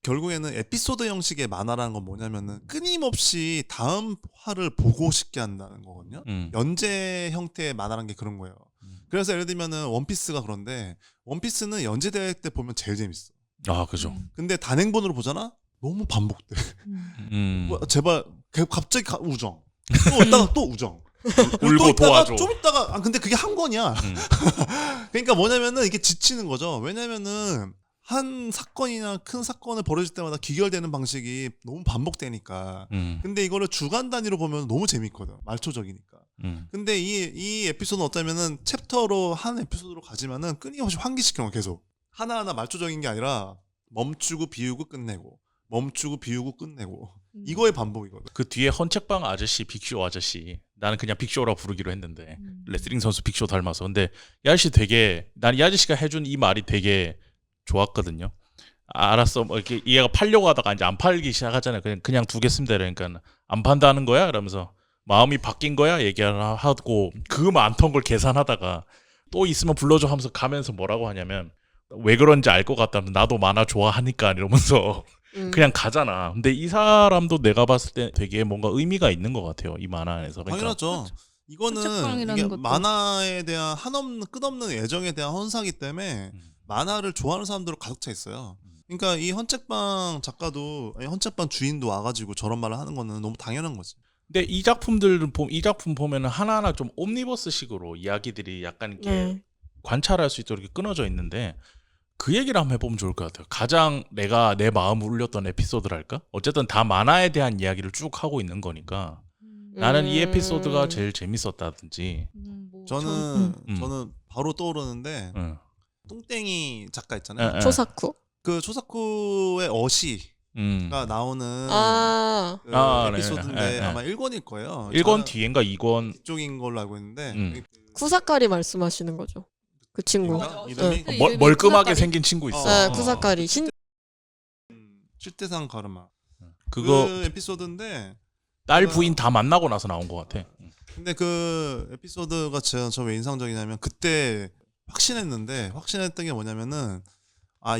결국에는 에피소드 형식의 만화라는 건 뭐냐면은 끊임없이 다음 화를 보고 싶게 한다는 거거든요. 연재 형태의 만화라는 게 그런 거예요. 그래서 예를 들면은 원피스가 그런데 원피스는 연재될 때 보면 제일 재밌어. 아, 그죠. 근데 단행본으로 보잖아? 너무 반복돼. 제발 갑자기 우정. 또 있다가 또 우정. 울고 또 있다가 도와줘. 좀 있다가 근데 그게 한 권이야. 그러니까 뭐냐면은 이게 지치는 거죠. 왜냐면은 한 사건이나 큰 사건을 벌어질 때마다 귀결되는 방식이 너무 반복되니까. 근데 이거를 주간 단위로 보면 너무 재밌거든. 말초적이니까. 근데 이 에피소드는 어쩌면은 챕터로 한 에피소드로 가지만은 끊임없이 환기시키는 거 계속. 하나하나 말초적인 게 아니라 멈추고 비우고 끝내고 멈추고 비우고 끝내고 이거의 반복이거든. 그 뒤에 헌책방 아저씨, 빅쇼 아저씨. 나는 그냥 빅쇼라고 부르기로 했는데 레슬링 선수 빅쇼 닮아서. 근데 이 아저씨 되게 난 이 아저씨가 해준 이 말이 되게 좋았거든요. 알았어. 뭐 이렇게 얘가 팔려고 하다가 이제 안 팔기 시작하잖아요. 그냥 두 개 쓰면 되니까 그러니까 안 판다는 거야? 이러면서 마음이 바뀐 거야? 얘기하고 그 많던 걸 계산하다가 또 있으면 불러줘 하면서 가면서 뭐라고 하냐면 왜 그런지 알 것 같다면 나도 만화 좋아하니까 이러면서 그냥 가잖아. 근데 이 사람도 내가 봤을 때 되게 뭔가 의미가 있는 것 같아요. 이 만화 안에서. 그러니까 당연하죠. 이거는 이게 만화에 대한 끝없는 애정에 대한 헌사기 때문에 만화를 좋아하는 사람들은 가득 차 있어요. 그러니까 이 헌책방 작가도 헌책방 주인도 와가지고 저런 말을 하는 거는 너무 당연한 거지. 근데 이 작품 보면은 하나하나 좀 옴니버스식으로 이야기들이 약간 이렇게 관찰할 수 있도록 이렇게 끊어져 있는데 그 얘기를 한번 해보면 좋을 것 같아요. 가장 내가 내 마음을 울렸던 에피소드랄까? 어쨌든 다 만화에 대한 이야기를 쭉 하고 있는 거니까 나는 이 에피소드가 제일 재밌었다든지. 저는 바로 떠오르는데 똥땡이 작가 있잖아요. 초사쿠. 그 초사쿠의 어시가 나오는 에피소드인데 아마 1권일 거예요. 1권 뒤인가 2권 쪽인 걸로 알고 있는데 쿠사카리 말씀하시는 거죠. 그 친구. 이름이 멀끔하게 생긴 친구 있어. 네, 쿠사카리. 실대상 가르마. 그거 그 에피소드인데 딸 부인 다 만나고 나서 나온 것 같아. 근데 그 에피소드가 저 왜 인상적이냐면 그때 확신했던 게 뭐냐면은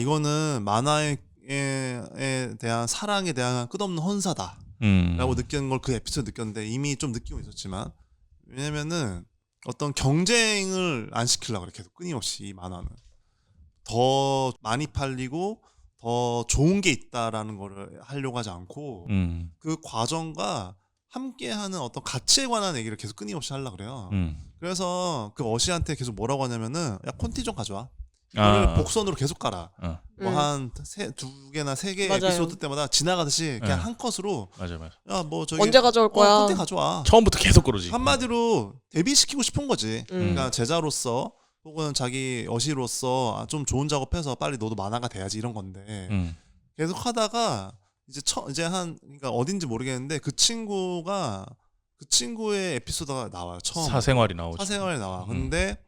이거는 만화에 대한 사랑에 대한 끝없는 헌사다 라고 느끼는 걸 그 에피소드 느꼈는데 이미 좀 느끼고 있었지만 왜냐면은 어떤 경쟁을 안 시키려고 그래. 계속 끊임없이 이 만화는 더 많이 팔리고 더 좋은 게 있다라는 거를 하려고 하지 않고 그 과정과 함께하는 어떤 가치에 관한 얘기를 계속 끊임없이 하려고 그래요. 그래서 그 어시한테 계속 뭐라고 하냐면은 야 콘티 좀 가져와. 이걸 복선으로 계속 깔아. 뭐 한 두 개나 세 개 에피소드 때마다 지나가듯이 그냥 한 컷으로. 맞아. 야 뭐 저기 언제 가져올 거야? 콘티 가져와. 처음부터 계속 그러지. 한마디로 데뷔시키고 싶은 거지. 그러니까 제자로서 혹은 자기 어시로서 좀 좋은 작업해서 빨리 너도 만화가 돼야지 이런 건데 계속 하다가 이제 그러니까 어딘지 모르겠는데 그 친구의 에피소드가 나와요. 처음 사생활이 나오죠. 사생활이 나와. 근데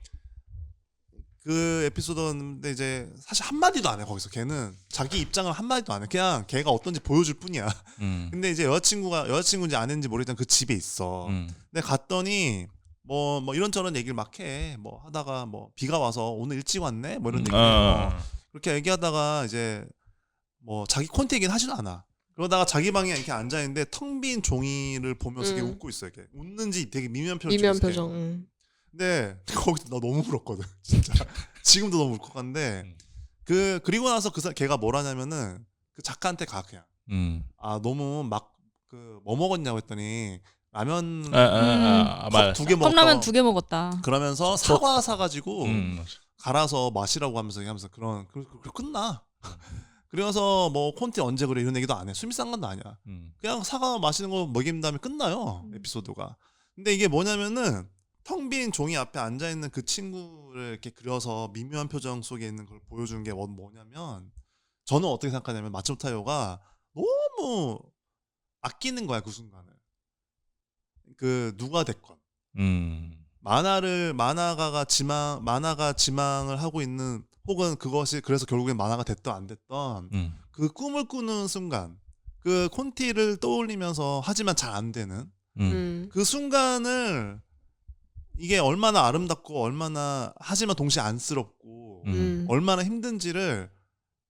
그 에피소드인데 이제 사실 한마디도 안 해. 거기서 걔는 자기 입장을 한마디도 안 해. 그냥 걔가 어떤지 보여줄 뿐이야. 근데 이제 여자친구인지 아닌지 모르겠지만 그 집에 있어. 근데 갔더니 뭐 이런저런 얘기를 막 해. 뭐 하다가 뭐 비가 와서 오늘 일찍 왔네. 뭐 이런 얘기를 그렇게 얘기하다가 이제 뭐 자기 콘티 얘기는 하지도 않아. 그러다가 자기 방에 이렇게 앉아 있는데 텅 빈 종이를 보면서 이렇게 웃고 있어. 이렇게 웃는지 되게 미묘한 표정. 근데 거기서 나 너무 울었거든. 진짜 지금도 너무 울컥한데 그리고 나서 걔가 뭐라냐면은 그 작가한테 가 그냥 너무 막 뭐 먹었냐고 했더니 라면 컵 2개 먹었다. 컵라면 2개 먹었다. 그러면서 사과 사가지고 갈아서 마시라고 하면서 그런 끝나. 그래서 뭐 콘티 언제 그래 이런 얘기도 안 해. 수미상관도 아니야. 그냥 사과 마시는 거 먹인 다음에 끝나요 에피소드가. 근데 이게 뭐냐면은 텅 빈 종이 앞에 앉아 있는 그 친구를 이렇게 그려서 미묘한 표정 속에 있는 걸 보여주는 게 뭐냐면 저는 어떻게 생각하냐면 마츠모토요가 너무 아끼는 거야 그 순간을. 그 누가 됐건 만화가 지망을 하고 있는 혹은 그것이 그래서 결국엔 만화가 됐던 안 됐던 그 꿈을 꾸는 순간 그 콘티를 떠올리면서 하지만 잘 안 되는 그 순간을 이게 얼마나 아름답고 얼마나 하지만 동시에 안쓰럽고 얼마나 힘든지를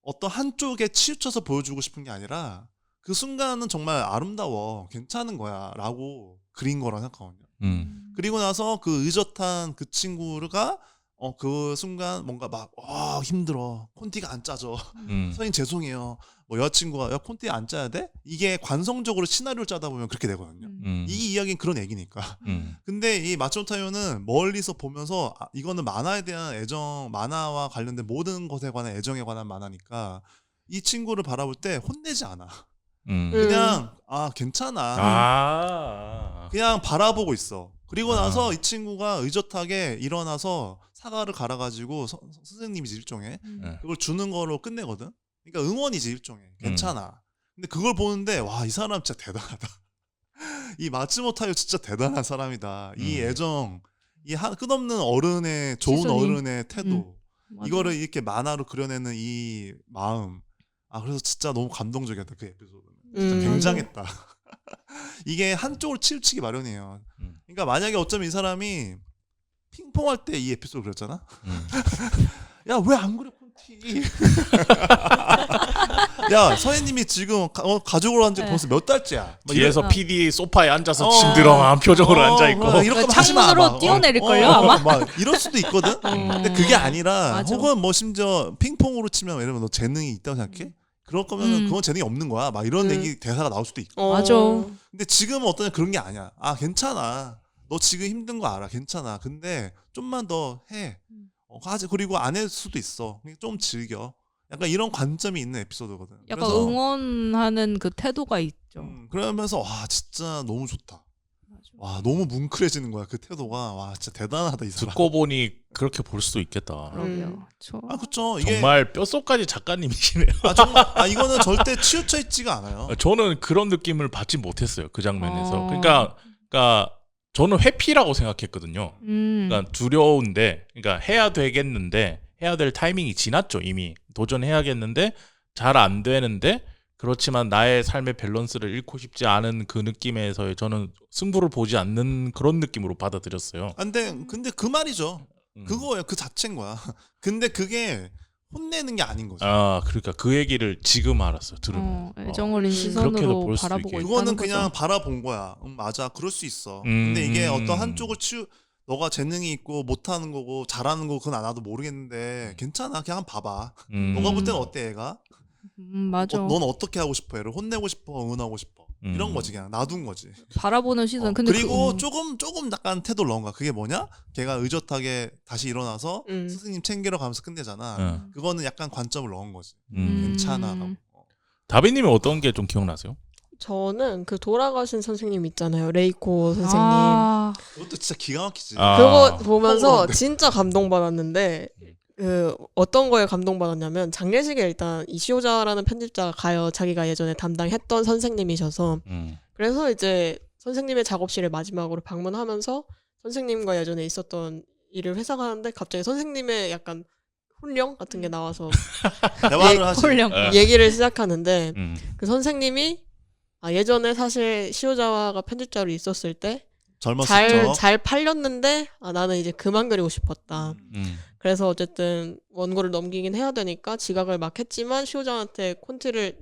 어떤 한쪽에 치우쳐서 보여주고 싶은 게 아니라 그 순간은 정말 아름다워 괜찮은 거야 라고 그린 거라 생각하거든요. 그리고 나서 그 의젓한 그 친구가 그 순간 뭔가 막 힘들어 콘티가 안 짜져 선생님 죄송해요 뭐 여자친구가 야 콘티 안 짜야 돼? 이게 관성적으로 시나리오를 짜다 보면 그렇게 되거든요. 이 이야기는 그런 얘기니까. 근데 이 마츠모토요는 멀리서 보면서 이거는 만화에 대한 애정, 만화와 관련된 모든 것에 관한 애정에 관한 만화니까 이 친구를 바라볼 때 혼내지 않아. 그냥 괜찮아. 그냥 바라보고 있어. 그리고 나서 이 친구가 의젓하게 일어나서 사과를 갈아가지고 선생님이지 일종의 그걸 주는 거로 끝내거든. 그러니까 응원이지 일종의. 괜찮아. 근데 그걸 보는데 와, 이 사람 진짜 대단하다. 이 마츠모토요 진짜 대단한 사람이다. 이 애정, 이 끝없는 어른의 좋은 시선이. 어른의 태도, 맞아. 이거를 이렇게 만화로 그려내는 이 마음. 그래서 진짜 너무 감동적이었다 그 에피소드는. 진짜 굉장했다. 이게 한쪽으로 치우치기 마련이에요. 그러니까 만약에 어쩌면 이 사람이 핑퐁할 때 이 에피소드 그렸잖아. 야, 왜 안 그래 콘티? 야, 서해님이 지금 가족으로 한 지 벌써 몇 달째야. 뒤에서 PD 소파에 앉아서 진드렁한 표정으로 앉아 있고 이렇게 하지 마. 창문으로 뛰어내릴걸요 아마. 막 이럴 수도 있거든. 근데 그게 아니라 맞아. 혹은 뭐 심지어 핑퐁으로 치면 예를 들면 너 재능이 있다고 생각해? 그럴 거면 그건 재능이 없는 거야. 막 이런 얘기 대사가 나올 수도 있고. 맞아. 근데 지금은 어떠냐 그런 게 아니야. 괜찮아. 너 지금 힘든 거 알아. 괜찮아. 근데 좀만 더 해. 그리고 안 할 수도 있어. 좀 즐겨. 약간 이런 관점이 있는 에피소드거든. 약간 그래서, 응원하는 그 태도가 있죠. 그러면서 와 진짜 너무 좋다. 와 너무 뭉클해지는 거야 그 태도가. 와 진짜 대단하다 이 사람. 듣고 보니 그렇게 볼 수도 있겠다. 그러게요. 그쵸. 이게 정말 뼛속까지 작가님이시네요. 정말 이거는 절대 치우쳐 있지가 않아요. 저는 그런 느낌을 받지 못했어요 그 장면에서. 그러니까 저는 회피라고 생각했거든요. 그러니까 두려운데, 그러니까 해야 되겠는데 해야 될 타이밍이 지났죠 이미. 도전해야겠는데 잘 안 되는데 그렇지만 나의 삶의 밸런스를 잃고 싶지 않은 그 느낌에서 저는 승부를 보지 않는 그런 느낌으로 받아들였어요. 근데 그 말이죠. 그거예요. 그 자체인 거야. 근데 그게 혼내는 게 아닌 거죠. 그러니까 그 얘기를 지금 알았어요. 들으면. 애정 어린 그렇게도 시선으로 볼수 바라보고 있겠네. 있다는 그거는 거죠. 그냥 바라본 거야. 맞아. 그럴 수 있어. 근데 이게 어떤 한쪽을 너가 재능이 있고 못하는 거고 잘하는 거고 그건 나도 모르겠는데 괜찮아. 그냥 한번 봐봐. 너가 볼 때는 어때 얘가? 맞아. 넌 어떻게 하고 싶어? 얘를 혼내고 싶어? 응원하고 싶어? 이런 거지. 그냥 놔둔 거지. 바라보는 시선. 근데 그리고 조금 약간 태도를 넣은 거야. 그게 뭐냐? 걔가 의젓하게 다시 일어나서 스승님 챙기러 가면서 끝내잖아. 그거는 약간 관점을 넣은 거지. 괜찮아. 다비님은 어떤 게 좀 기억나세요? 저는 그 돌아가신 선생님 있잖아요. 레이코 선생님. 그것도 진짜 기가 막히지. 그거 보면서 진짜 감동받았는데 그 어떤 거에 감동받았냐면 장례식에 일단 이시오자라는 편집자가 가요. 자기가 예전에 담당했던 선생님이셔서 그래서 이제 선생님의 작업실을 마지막으로 방문하면서 선생님과 예전에 있었던 일을 회상하는데 갑자기 선생님의 약간 혼령 같은 게 나와서 대화를 하지. 얘기를 시작하는데 그 선생님이 예전에 사실 시오자와가 편집자로 있었을 때 잘 팔렸는데 나는 이제 그만 그리고 싶었다. 그래서 어쨌든 원고를 넘기긴 해야 되니까 지각을 막 했지만 시오자한테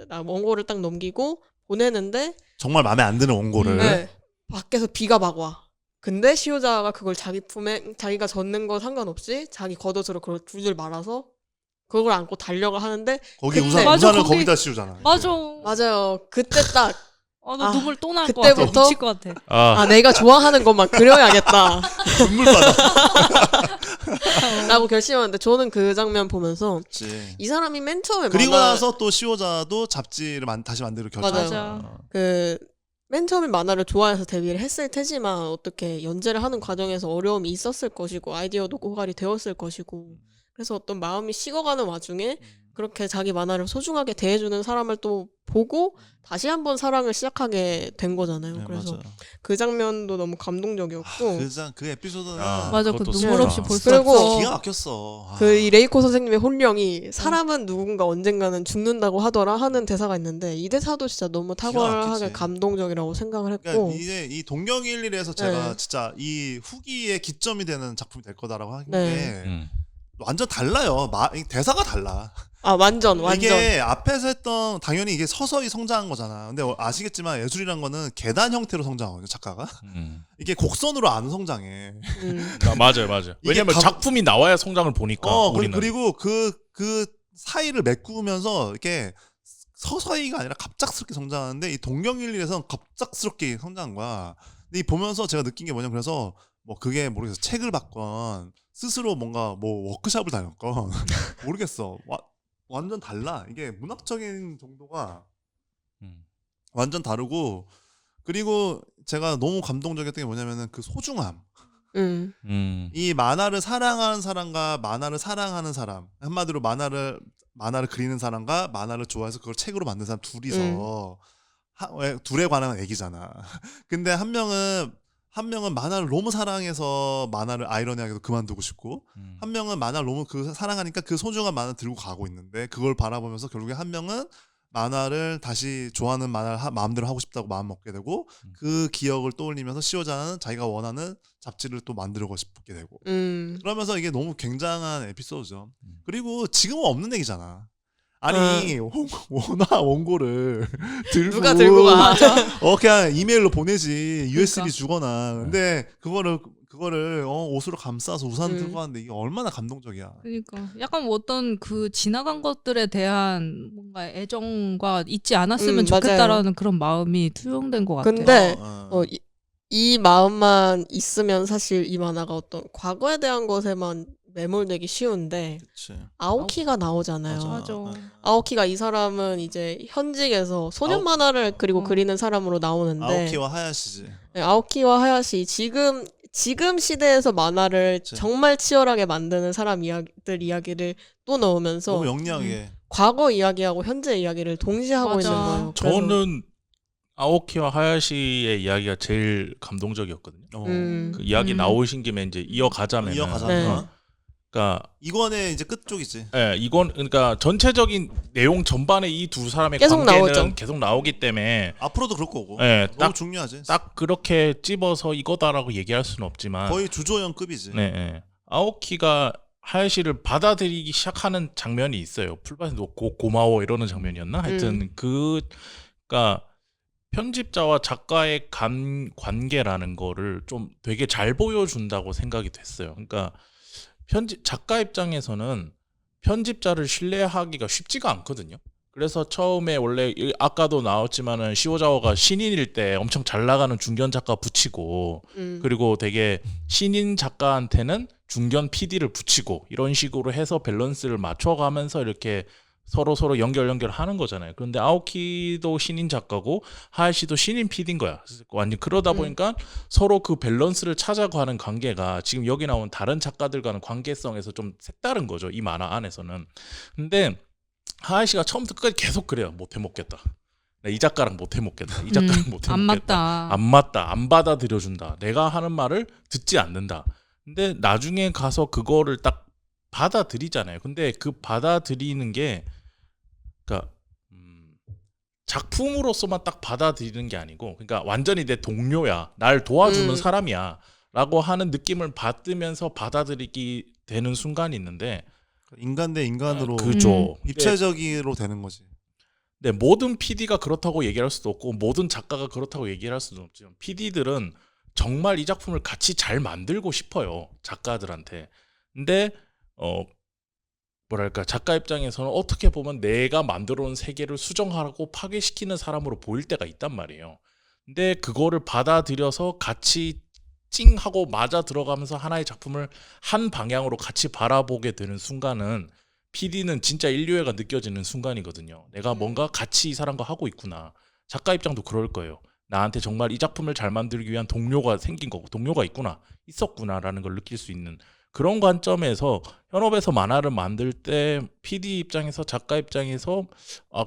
원고를 딱 넘기고 보내는데 정말 마음에 안 드는 원고를 네, 밖에서 비가 막 와. 근데 시오자가 그걸 자기 품에 자기가 젖는 거 상관없이 자기 겉옷으로 그걸 줄줄 말아서 그걸 안고 달려가 하는데 거기 그때- 우산을 거기다 씌우잖아. 맞아요. 그때 딱 나 눈물 또 날 것 그때부터- 같아. 미칠 것 같아. 내가 좋아하는 것만 그려야겠다. 눈물 받아. 라고 결심하는데 저는 그 장면 보면서 그치. 이 사람이 맨 처음에 그리고 나서 또 시오자도 잡지를 다시 만들어 결정했어. 맞아. 맨 처음에 만화를 좋아해서 데뷔를 했을 테지만 어떻게 연재를 하는 과정에서 어려움이 있었을 것이고 아이디어도 고갈이 되었을 것이고 그래서 어떤 마음이 식어가는 와중에 그렇게 자기 만화를 소중하게 대해주는 사람을 또 보고 다시 한번 사랑을 시작하게 된 거잖아요. 네, 그래서 맞아. 그 장면도 너무 감동적이었고 그 에피소드는 맞아, 그 그것도 눈물 없이 진짜. 볼 수 그리고 없어. 기가 막혔어. 그 이 레이코 선생님의 혼령이 사람은 누군가 언젠가는 죽는다고 하더라 하는 대사가 있는데 이 대사도 진짜 너무 탁월하게 막히지. 감동적이라고 생각을 했고 그러니까 이제 이 동경일일에서 제가 네. 진짜 이 후기의 기점이 되는 작품이 될 거다라고 하는 네. 게 완전 달라요. 대사가 달라. 아 완전 이게 앞에서 했던 당연히 이게 서서히 성장한 거잖아. 근데 아시겠지만 예술이란 거는 계단 형태로 성장하거든요. 작가가 이게 곡선으로 안 성장해. 맞아요. 왜냐면 작품이 나와야 성장을 보니까 우리는. 그리고 그 사이를 메꾸면서 이렇게 서서히가 아니라 갑작스럽게 성장하는데 이 동경일일에서는 갑작스럽게 성장한 거야. 근데 이 보면서 제가 느낀 게 뭐냐면 그래서 뭐 그게 모르겠어. 책을 봤건 스스로 뭔가 뭐 워크숍을 다녔건 모르겠어. 완전 달라. 이게 문학적인 정도가 완전 다르고 그리고 제가 너무 감동적이었던 게 뭐냐면은 그 소중함. 이 만화를 사랑하는 사람과 만화를 사랑하는 사람 한마디로 만화를 그리는 사람과 만화를 좋아해서 그걸 책으로 만든 사람 둘이서 둘에 관한 얘기잖아. 근데 한 명은 만화를 너무 사랑해서 만화를 아이러니하게도 그만두고 싶고 한 명은 만화를 너무 사랑하니까 그 소중한 만화를 들고 가고 있는데 그걸 바라보면서 결국에 한 명은 만화를 다시 좋아하는 만화를 마음대로 하고 싶다고 마음 먹게 되고 그 기억을 떠올리면서 시오자는 자기가 원하는 잡지를 또 만들고 싶게 되고 그러면서 이게 너무 굉장한 에피소드죠. 그리고 지금은 없는 얘기잖아. 아니 원화 원고를 들고 누가 들고 가? 그냥 이메일로 보내지 USB 그러니까. 주거나 근데 그거를 옷으로 감싸서 우산 들고 가는데 이게 얼마나 감동적이야. 그러니까 약간 뭐 어떤 그 지나간 것들에 대한 뭔가 애정과 잊지 않았으면 좋겠다라는 맞아요. 그런 마음이 투영된 것 같아요. 근데 이 마음만 있으면 사실 이 만화가 어떤 과거에 대한 것에만 매몰되기 쉬운데 그치. 아오키가 나오잖아요. 맞아. 아오키가 이 사람은 이제 현직에서 소년 만화를 그리고 그리는 사람으로 나오는데 아오키와 하야시지. 네, 아오키와 하야시 지금 시대에서 만화를 그치. 정말 치열하게 만드는 사람 이야기를 또 넣으면서 너무 영리하게. 과거 이야기하고 현재 이야기를 동시에 하고 맞아. 있는 거예요. 그래서 저는 아오키와 하야시의 이야기가 제일 감동적이었거든요. 그 이야기 나오신 김에 이제 이어가자면 이어가자면. 그러니까 이거는 이제 끝쪽이지. 이건 그러니까 전체적인 내용 전반에 이 두 사람의 계속 관계는 나오죠. 계속 나오기 때문에 앞으로도 그럴 거고. 네, 너무 중요하지. 딱 그렇게 찝어서 이거다라고 얘기할 수는 없지만 거의 주조연급이지. 네. 아오키가 하야시를 받아들이기 시작하는 장면이 있어요. 풀밭에도 고마워 이러는 장면이었나? 하여튼 그러니까 편집자와 작가의 관계라는 거를 좀 되게 잘 보여준다고 생각이 됐어요. 그러니까 작가 입장에서는 편집자를 신뢰하기가 쉽지가 않거든요. 그래서 처음에 원래 아까도 나왔지만은 시오자와가 신인일 때 엄청 잘 나가는 중견 작가 붙이고 그리고 되게 신인 작가한테는 중견 PD를 붙이고 이런 식으로 해서 밸런스를 맞춰가면서 이렇게 서로 연결하는 거잖아요. 그런데 아오키도 신인 작가고 하야시도 신인 PD인 거야. 완전 그러다 보니까 서로 그 밸런스를 찾아가는 관계가 지금 여기 나온 다른 작가들과는 관계성에서 좀 색다른 거죠. 이 만화 안에서는. 근데 하야시가 처음부터 끝까지 계속 그래요. 못 해먹겠다. 나 이 작가랑 못 해먹겠다. 이 작가랑 못 해먹겠다. 안 맞다. 안 받아들여준다. 내가 하는 말을 듣지 않는다. 근데 나중에 가서 그거를 딱 받아들이잖아요. 근데 그 받아들이는 게 그러니까 작품으로서만 딱 받아들이는 게 아니고 그러니까 완전히 내 동료야. 날 도와주는 사람이야. 라고 하는 느낌을 받으면서 받아들이게 되는 순간이 있는데 인간 대 인간으로 그죠. 입체적으로 되는 거지. 네, 모든 PD가 그렇다고 얘기할 수도 없고 모든 작가가 그렇다고 얘기할 수도 없지만 PD들은 정말 이 작품을 같이 잘 만들고 싶어요. 작가들한테. 근데 뭐랄까 작가 입장에서는 어떻게 보면 내가 만들어 온 세계를 수정하고 파괴시키는 사람으로 보일 때가 있단 말이에요. 근데 그거를 받아들여서 같이 찡하고 맞아 들어가면서 하나의 작품을 한 방향으로 같이 바라보게 되는 순간은 PD는 진짜 인류애가 느껴지는 순간이거든요. 내가 뭔가 같이 이 사람과 하고 있구나. 작가 입장도 그럴 거예요. 나한테 정말 이 작품을 잘 만들기 위한 동료가 생긴 거고 동료가 있구나. 있었구나라는 걸 느낄 수 있는 그런 관점에서 현업에서 만화를 만들 때 PD 입장에서 작가 입장에서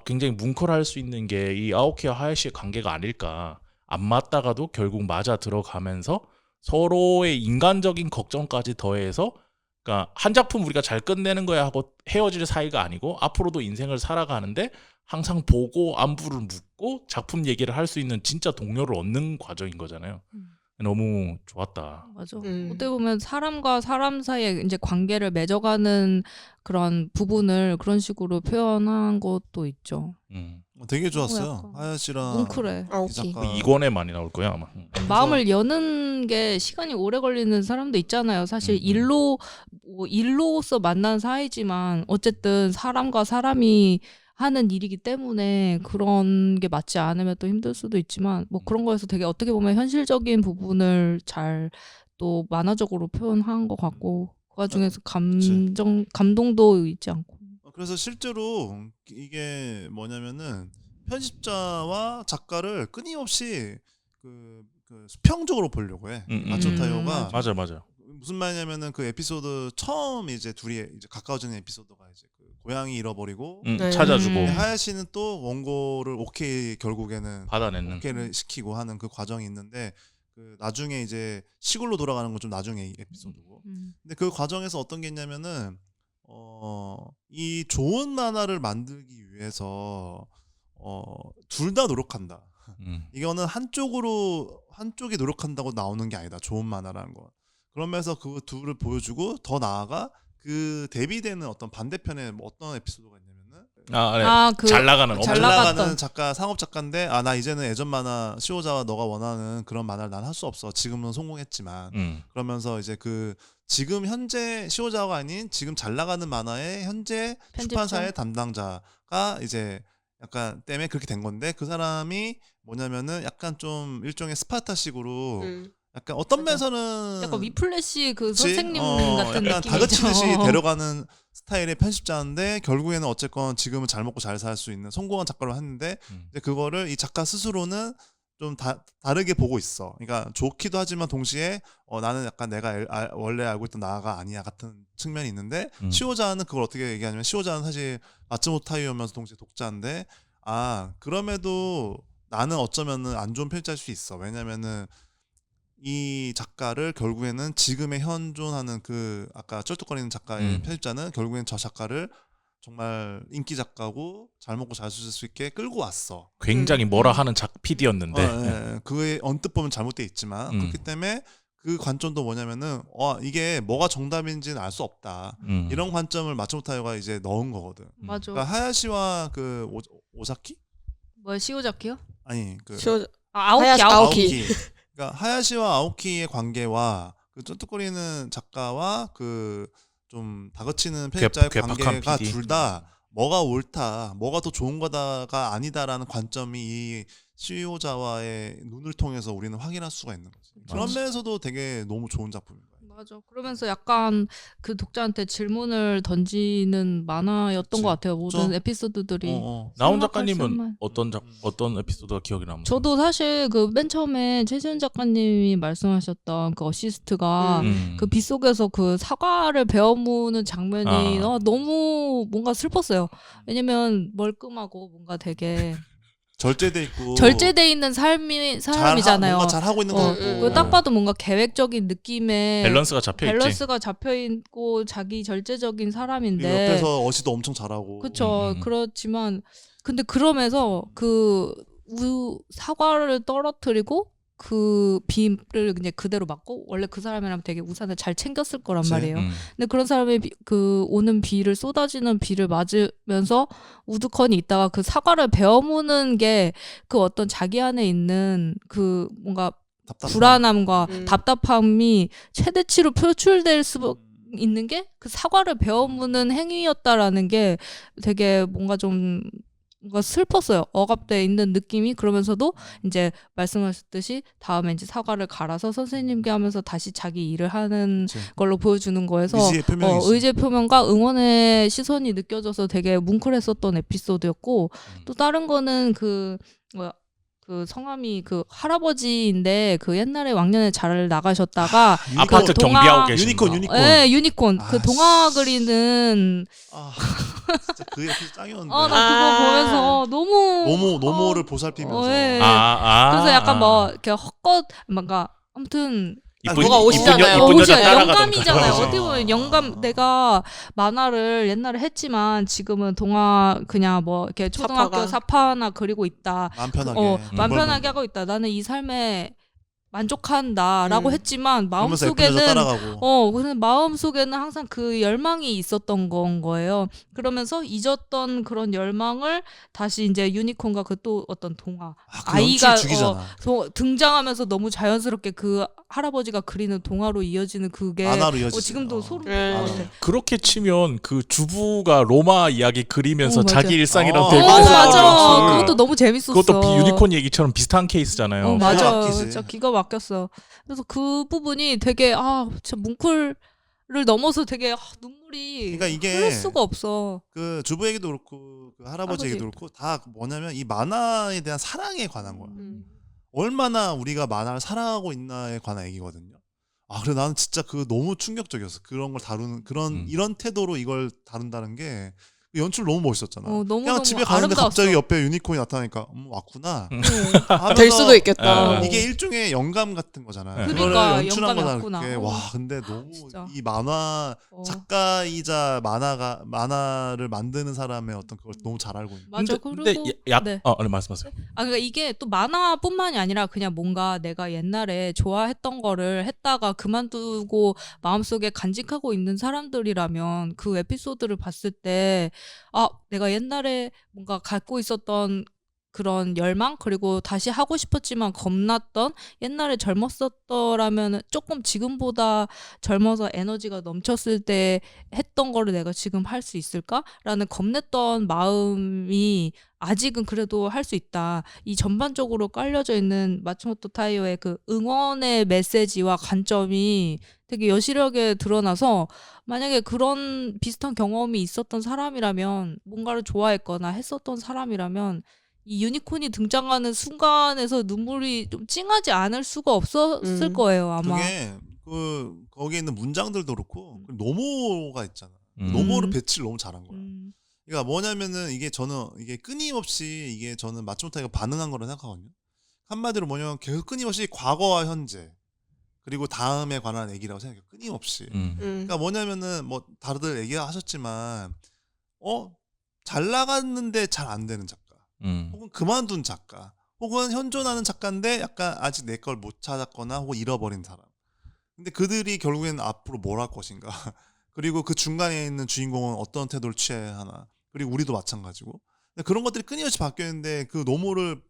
굉장히 뭉클할 수 있는 게 이 아오키와 하야시의 관계가 아닐까. 안 맞다가도 결국 맞아 들어가면서 서로의 인간적인 걱정까지 더해서 그러니까 한 작품 우리가 잘 끝내는 거야 하고 헤어질 사이가 아니고 앞으로도 인생을 살아가는데 항상 보고 안부를 묻고 작품 얘기를 할 수 있는 진짜 동료를 얻는 과정인 거잖아요. 너무 좋았다. 맞아. 어떻게 보면 사람과 사람 사이에 이제 관계를 맺어가는 그런 부분을 그런 식으로 표현한 것도 있죠. 되게 좋았어요. 약간 하야시랑 뭉클해. 이 작가. 2권에 많이 나올 거야 아마. 마음을 여는 게 시간이 오래 걸리는 사람도 있잖아요. 사실 일로서 만난 사이지만 어쨌든 사람과 사람이 하는 일이기 때문에 그런 게 맞지 않으면 또 힘들 수도 있지만 뭐 그런 거에서 되게 어떻게 보면 현실적인 부분을 잘 또 만화적으로 표현한 것 같고 그 와중에서 감동도 잊지 않고. 그래서 실제로 이게 뭐냐면은 편집자와 작가를 끊임없이 그 수평적으로 보려고 해. 마츠모토타요가 맞아. 무슨 말이냐면은 그 에피소드 처음 이제 둘이 이제 가까워지는 에피소드가 이제 그 고양이 잃어버리고 찾아주고 하야시는 또 원고를 오케이 결국에는 받아내는 오케이를 시키고 하는 그 과정이 있는데 그 나중에 이제 시골로 돌아가는 건 좀 나중에 에피소드고 근데 그 과정에서 어떤 게 있냐면은 이 좋은 만화를 만들기 위해서 둘 다 노력한다. 이거는 한쪽이 노력한다고 나오는 게 아니다. 좋은 만화라는 거. 그러면서 그 둘을 보여주고 더 나아가 그 대비되는 어떤 반대편에 뭐 어떤 에피소드가 있냐면은 잘 나가는 잘 나가는 작가 상업 작가인데 나 이제는 예전 만화 시오자와 너가 원하는 그런 만화를 난 할 수 없어. 지금은 성공했지만 그러면서 이제 그 지금 현재 시오자가 아닌 지금 잘 나가는 만화의 현재 출판사의 담당자가 이제 약간 때문에 그렇게 된 건데 그 사람이 뭐냐면은 약간 좀 일종의 스파르타식으로 약간 어떤 면에서는 약간 위플래시 그 선생님 같은 약간 느낌이죠. 다그치듯이 데려가는 스타일의 편집자인데 결국에는 어쨌건 지금은 잘 먹고 잘 살 수 있는 성공한 작가로 했는데 이제 그거를 이 작가 스스로는 좀 다르게 보고 있어. 그러니까 좋기도 하지만 동시에 나는 약간 내가 원래 알고 있던 나가 아니야 같은 측면이 있는데 시오자는 그걸 어떻게 얘기하냐면 시오자는 사실 마츠모토타요면서 동시에 독자인데 그럼에도 나는 어쩌면은 안 좋은 편집자일 수 있어. 왜냐면은 이 작가를 결국에는 지금의 현존하는 그 아까 쩔뚝거리는 작가의 편집자는 결국엔 저 작가를 정말 인기 작가고 잘 먹고 잘 쓸 수 있게 끌고 왔어. 굉장히 뭐라 하는 PD였는데 그게 언뜻 보면 잘못돼 있지만 그렇기 때문에 그 관점도 뭐냐면은 이게 뭐가 정답인지는 알 수 없다. 이런 관점을 마츠모토타요가 이제 넣은 거거든. 맞아. 그러니까 하야시와 그 오사키? 뭐 시오자키요? 아니 그 아오키. 그러니까 하야시와 아오키의 관계와 그 쫀득거리는 작가와 그 좀 다그치는 편집자의 관계가 둘 다 뭐가 옳다, 뭐가 더 좋은 거다가 아니다라는 관점이 이 시오자와의 눈을 통해서 우리는 확인할 수가 있는 거지. 그런 면에서도 되게 너무 좋은 작품인 거야. 맞아. 그러면서 약간 그 독자한테 질문을 던지는 만화였던 것 같아요. 모든 에피소드들이. 나온 작가님은 어떤 에피소드가 기억이 남으세요? 저도 사실 그 맨 처음에 최지은 작가님이 말씀하셨던 그 어시스트가 그 빗속에서 그 사과를 베어무는 장면이 너무 뭔가 슬펐어요. 왜냐면 멀끔하고 뭔가 되게 절제돼 있는 사람이잖아요. 뭔가 잘 하고 있는 거 같고. 딱 봐도 뭔가 계획적인 느낌의 밸런스가 잡혀 있고 자기 절제적인 사람인데 옆에서 어시도 엄청 잘하고. 그렇죠. 그렇지만 근데 그러면서 그 사과를 떨어뜨리고 그 비를 그냥 그대로 맞고 원래 그 사람이라면 되게 우산을 잘 챙겼을 거란 말이에요. 근데 그런 사람이 그 오는 쏟아지는 비를 맞으면서 우두커니 있다가 그 사과를 베어무는 게 그 어떤 자기 안에 있는 그 뭔가 불안함과 답답함이 최대치로 표출될 수 있는 게 그 사과를 베어무는 행위였다라는 게 되게 뭔가 슬펐어요. 억압돼 있는 느낌이. 그러면서도 이제 말씀하셨듯이 다음에 이제 사과를 갈아서 선생님께 하면서 다시 자기 일을 하는 걸로 보여주는 거에서 의지의 표명과 응원의 시선이 느껴져서 되게 뭉클했었던 에피소드였고 또 다른 거는 그 그 성함이 그 할아버지인데 그 옛날에 왕년에 잘 나가셨다가 아파트 그 경비하고 계신 유니콘. 네, 유니콘. 그 아, 동화 그리는 진짜 그 에피소드 짱이었는데. 나 그거 보면서 너무 노모를 보살피면서. 예. 그래서 약간 뭐 이렇게 헛것 뭔가 아무튼 뭐가 오시잖아요. 이쁜 여자 따라가던가. 영감이잖아요. 그러죠. 어떻게 보면 영감. 내가 만화를 옛날에 했지만 지금은 동화 그냥 뭐 이렇게 초등학교 사파나 그리고 있다. 마음 편하게. 마음 편하게 하고 있다. 나는 이 삶에 만족한다라고 했지만 그러면서 예쁜 여자 마음속에는 따라가고. 근데 마음속에는 항상 그 열망이 있었던 건 거예요. 그러면서 잊었던 그런 열망을 다시 이제 유니콘과 그 또 어떤 동화 그 아이가 연출 죽이잖아. 등장하면서 너무 자연스럽게 그 할아버지가 그리는 동화로 이어지는 그게 만화로 이어지지. 지금도 소름 만화로. 돋는 것 같아. 그렇게 치면 그 주부가 로마 이야기 그리면서 맞아. 자기 일상이랑 어, 대비해서 맞아. 하는 그것도 너무 재밌었어. 그것도 유니콘 얘기처럼 비슷한 케이스잖아요. 맞아. 막히지. 진짜 기가 막혔어. 그래서 그 부분이 되게 진짜 뭉클을 넘어서 되게 눈물이 그러니까 이게 흐를 수가 없어. 그 주부 얘기도 그렇고 그 할아버지 얘기도 그렇고 다 뭐냐면 이 만화에 대한 사랑에 관한 거야. 얼마나 우리가 만화를 사랑하고 있나에 관한 얘기거든요. 그래 나는 진짜 그 너무 충격적이었어. 그런 걸 다루는 이런 태도로 이걸 다룬다는 게 연출 너무 멋있었잖아. 너무 그냥 집에 가는데 아름다웠어. 갑자기 옆에 유니콘이 나타나니까 왔구나. 될 수도 있겠다. 이게 일종의 영감 같은 거잖아. 네. 그거를 그러니까 연출한 영감이 거다. 왔구나. 와 근데 너무 진짜. 이 만화 작가이자 만화를 만드는 사람의 어떤 그걸 너무 잘 알고 있는. 맞아. 근데 그리고 네, 말씀하세요. 그러니까 이게 또 만화뿐만이 아니라 그냥 뭔가 내가 옛날에 좋아했던 거를 했다가 그만두고 마음속에 간직하고 있는 사람들이라면 그 에피소드를 봤을 때 내가 옛날에 뭔가 갖고 있었던 그런 열망 그리고 다시 하고 싶었지만 겁났던 옛날에 젊었었더라면 조금 지금보다 젊어서 에너지가 넘쳤을 때 했던 거를 내가 지금 할 수 있을까라는 겁냈던 마음이 아직은 그래도 할 수 있다. 이 전반적으로 깔려져 있는 마츠모토 타이오의 그 응원의 메시지와 관점이 되게 여실하게 드러나서 만약에 그런 비슷한 경험이 있었던 사람이라면 뭔가를 좋아했거나 했었던 사람이라면 이 유니콘이 등장하는 순간에서 눈물이 좀 찡하지 않을 수가 없었을 거예요 아마. 그게 거기에 있는 문장들도 그렇고 노모가 있잖아. 노모를 배치를 너무 잘한 거야. 그러니까 뭐냐면은 저는 끊임없이 저는 마츠모토가 반응한 거라 생각하거든요. 한마디로 뭐냐면 계속 끊임없이 과거와 현재 그리고 다음에 관한 얘기라고 생각해요. 끊임없이. 그러니까 뭐냐면은 뭐 다들 얘기하셨지만 잘 나갔는데 잘 안 되는 작가. 혹은 그만둔 작가. 혹은 현존하는 작가인데 약간 아직 내 걸 못 찾았거나 혹은 잃어버린 사람. 근데 그들이 결국에는 앞으로 뭘 할 것인가. 그리고 그 중간에 있는 주인공은 어떤 태도를 취해야 하나. 그리고 우리도 마찬가지고. 근데 그런 것들이 끊임없이 바뀌어 있는데 그 노모를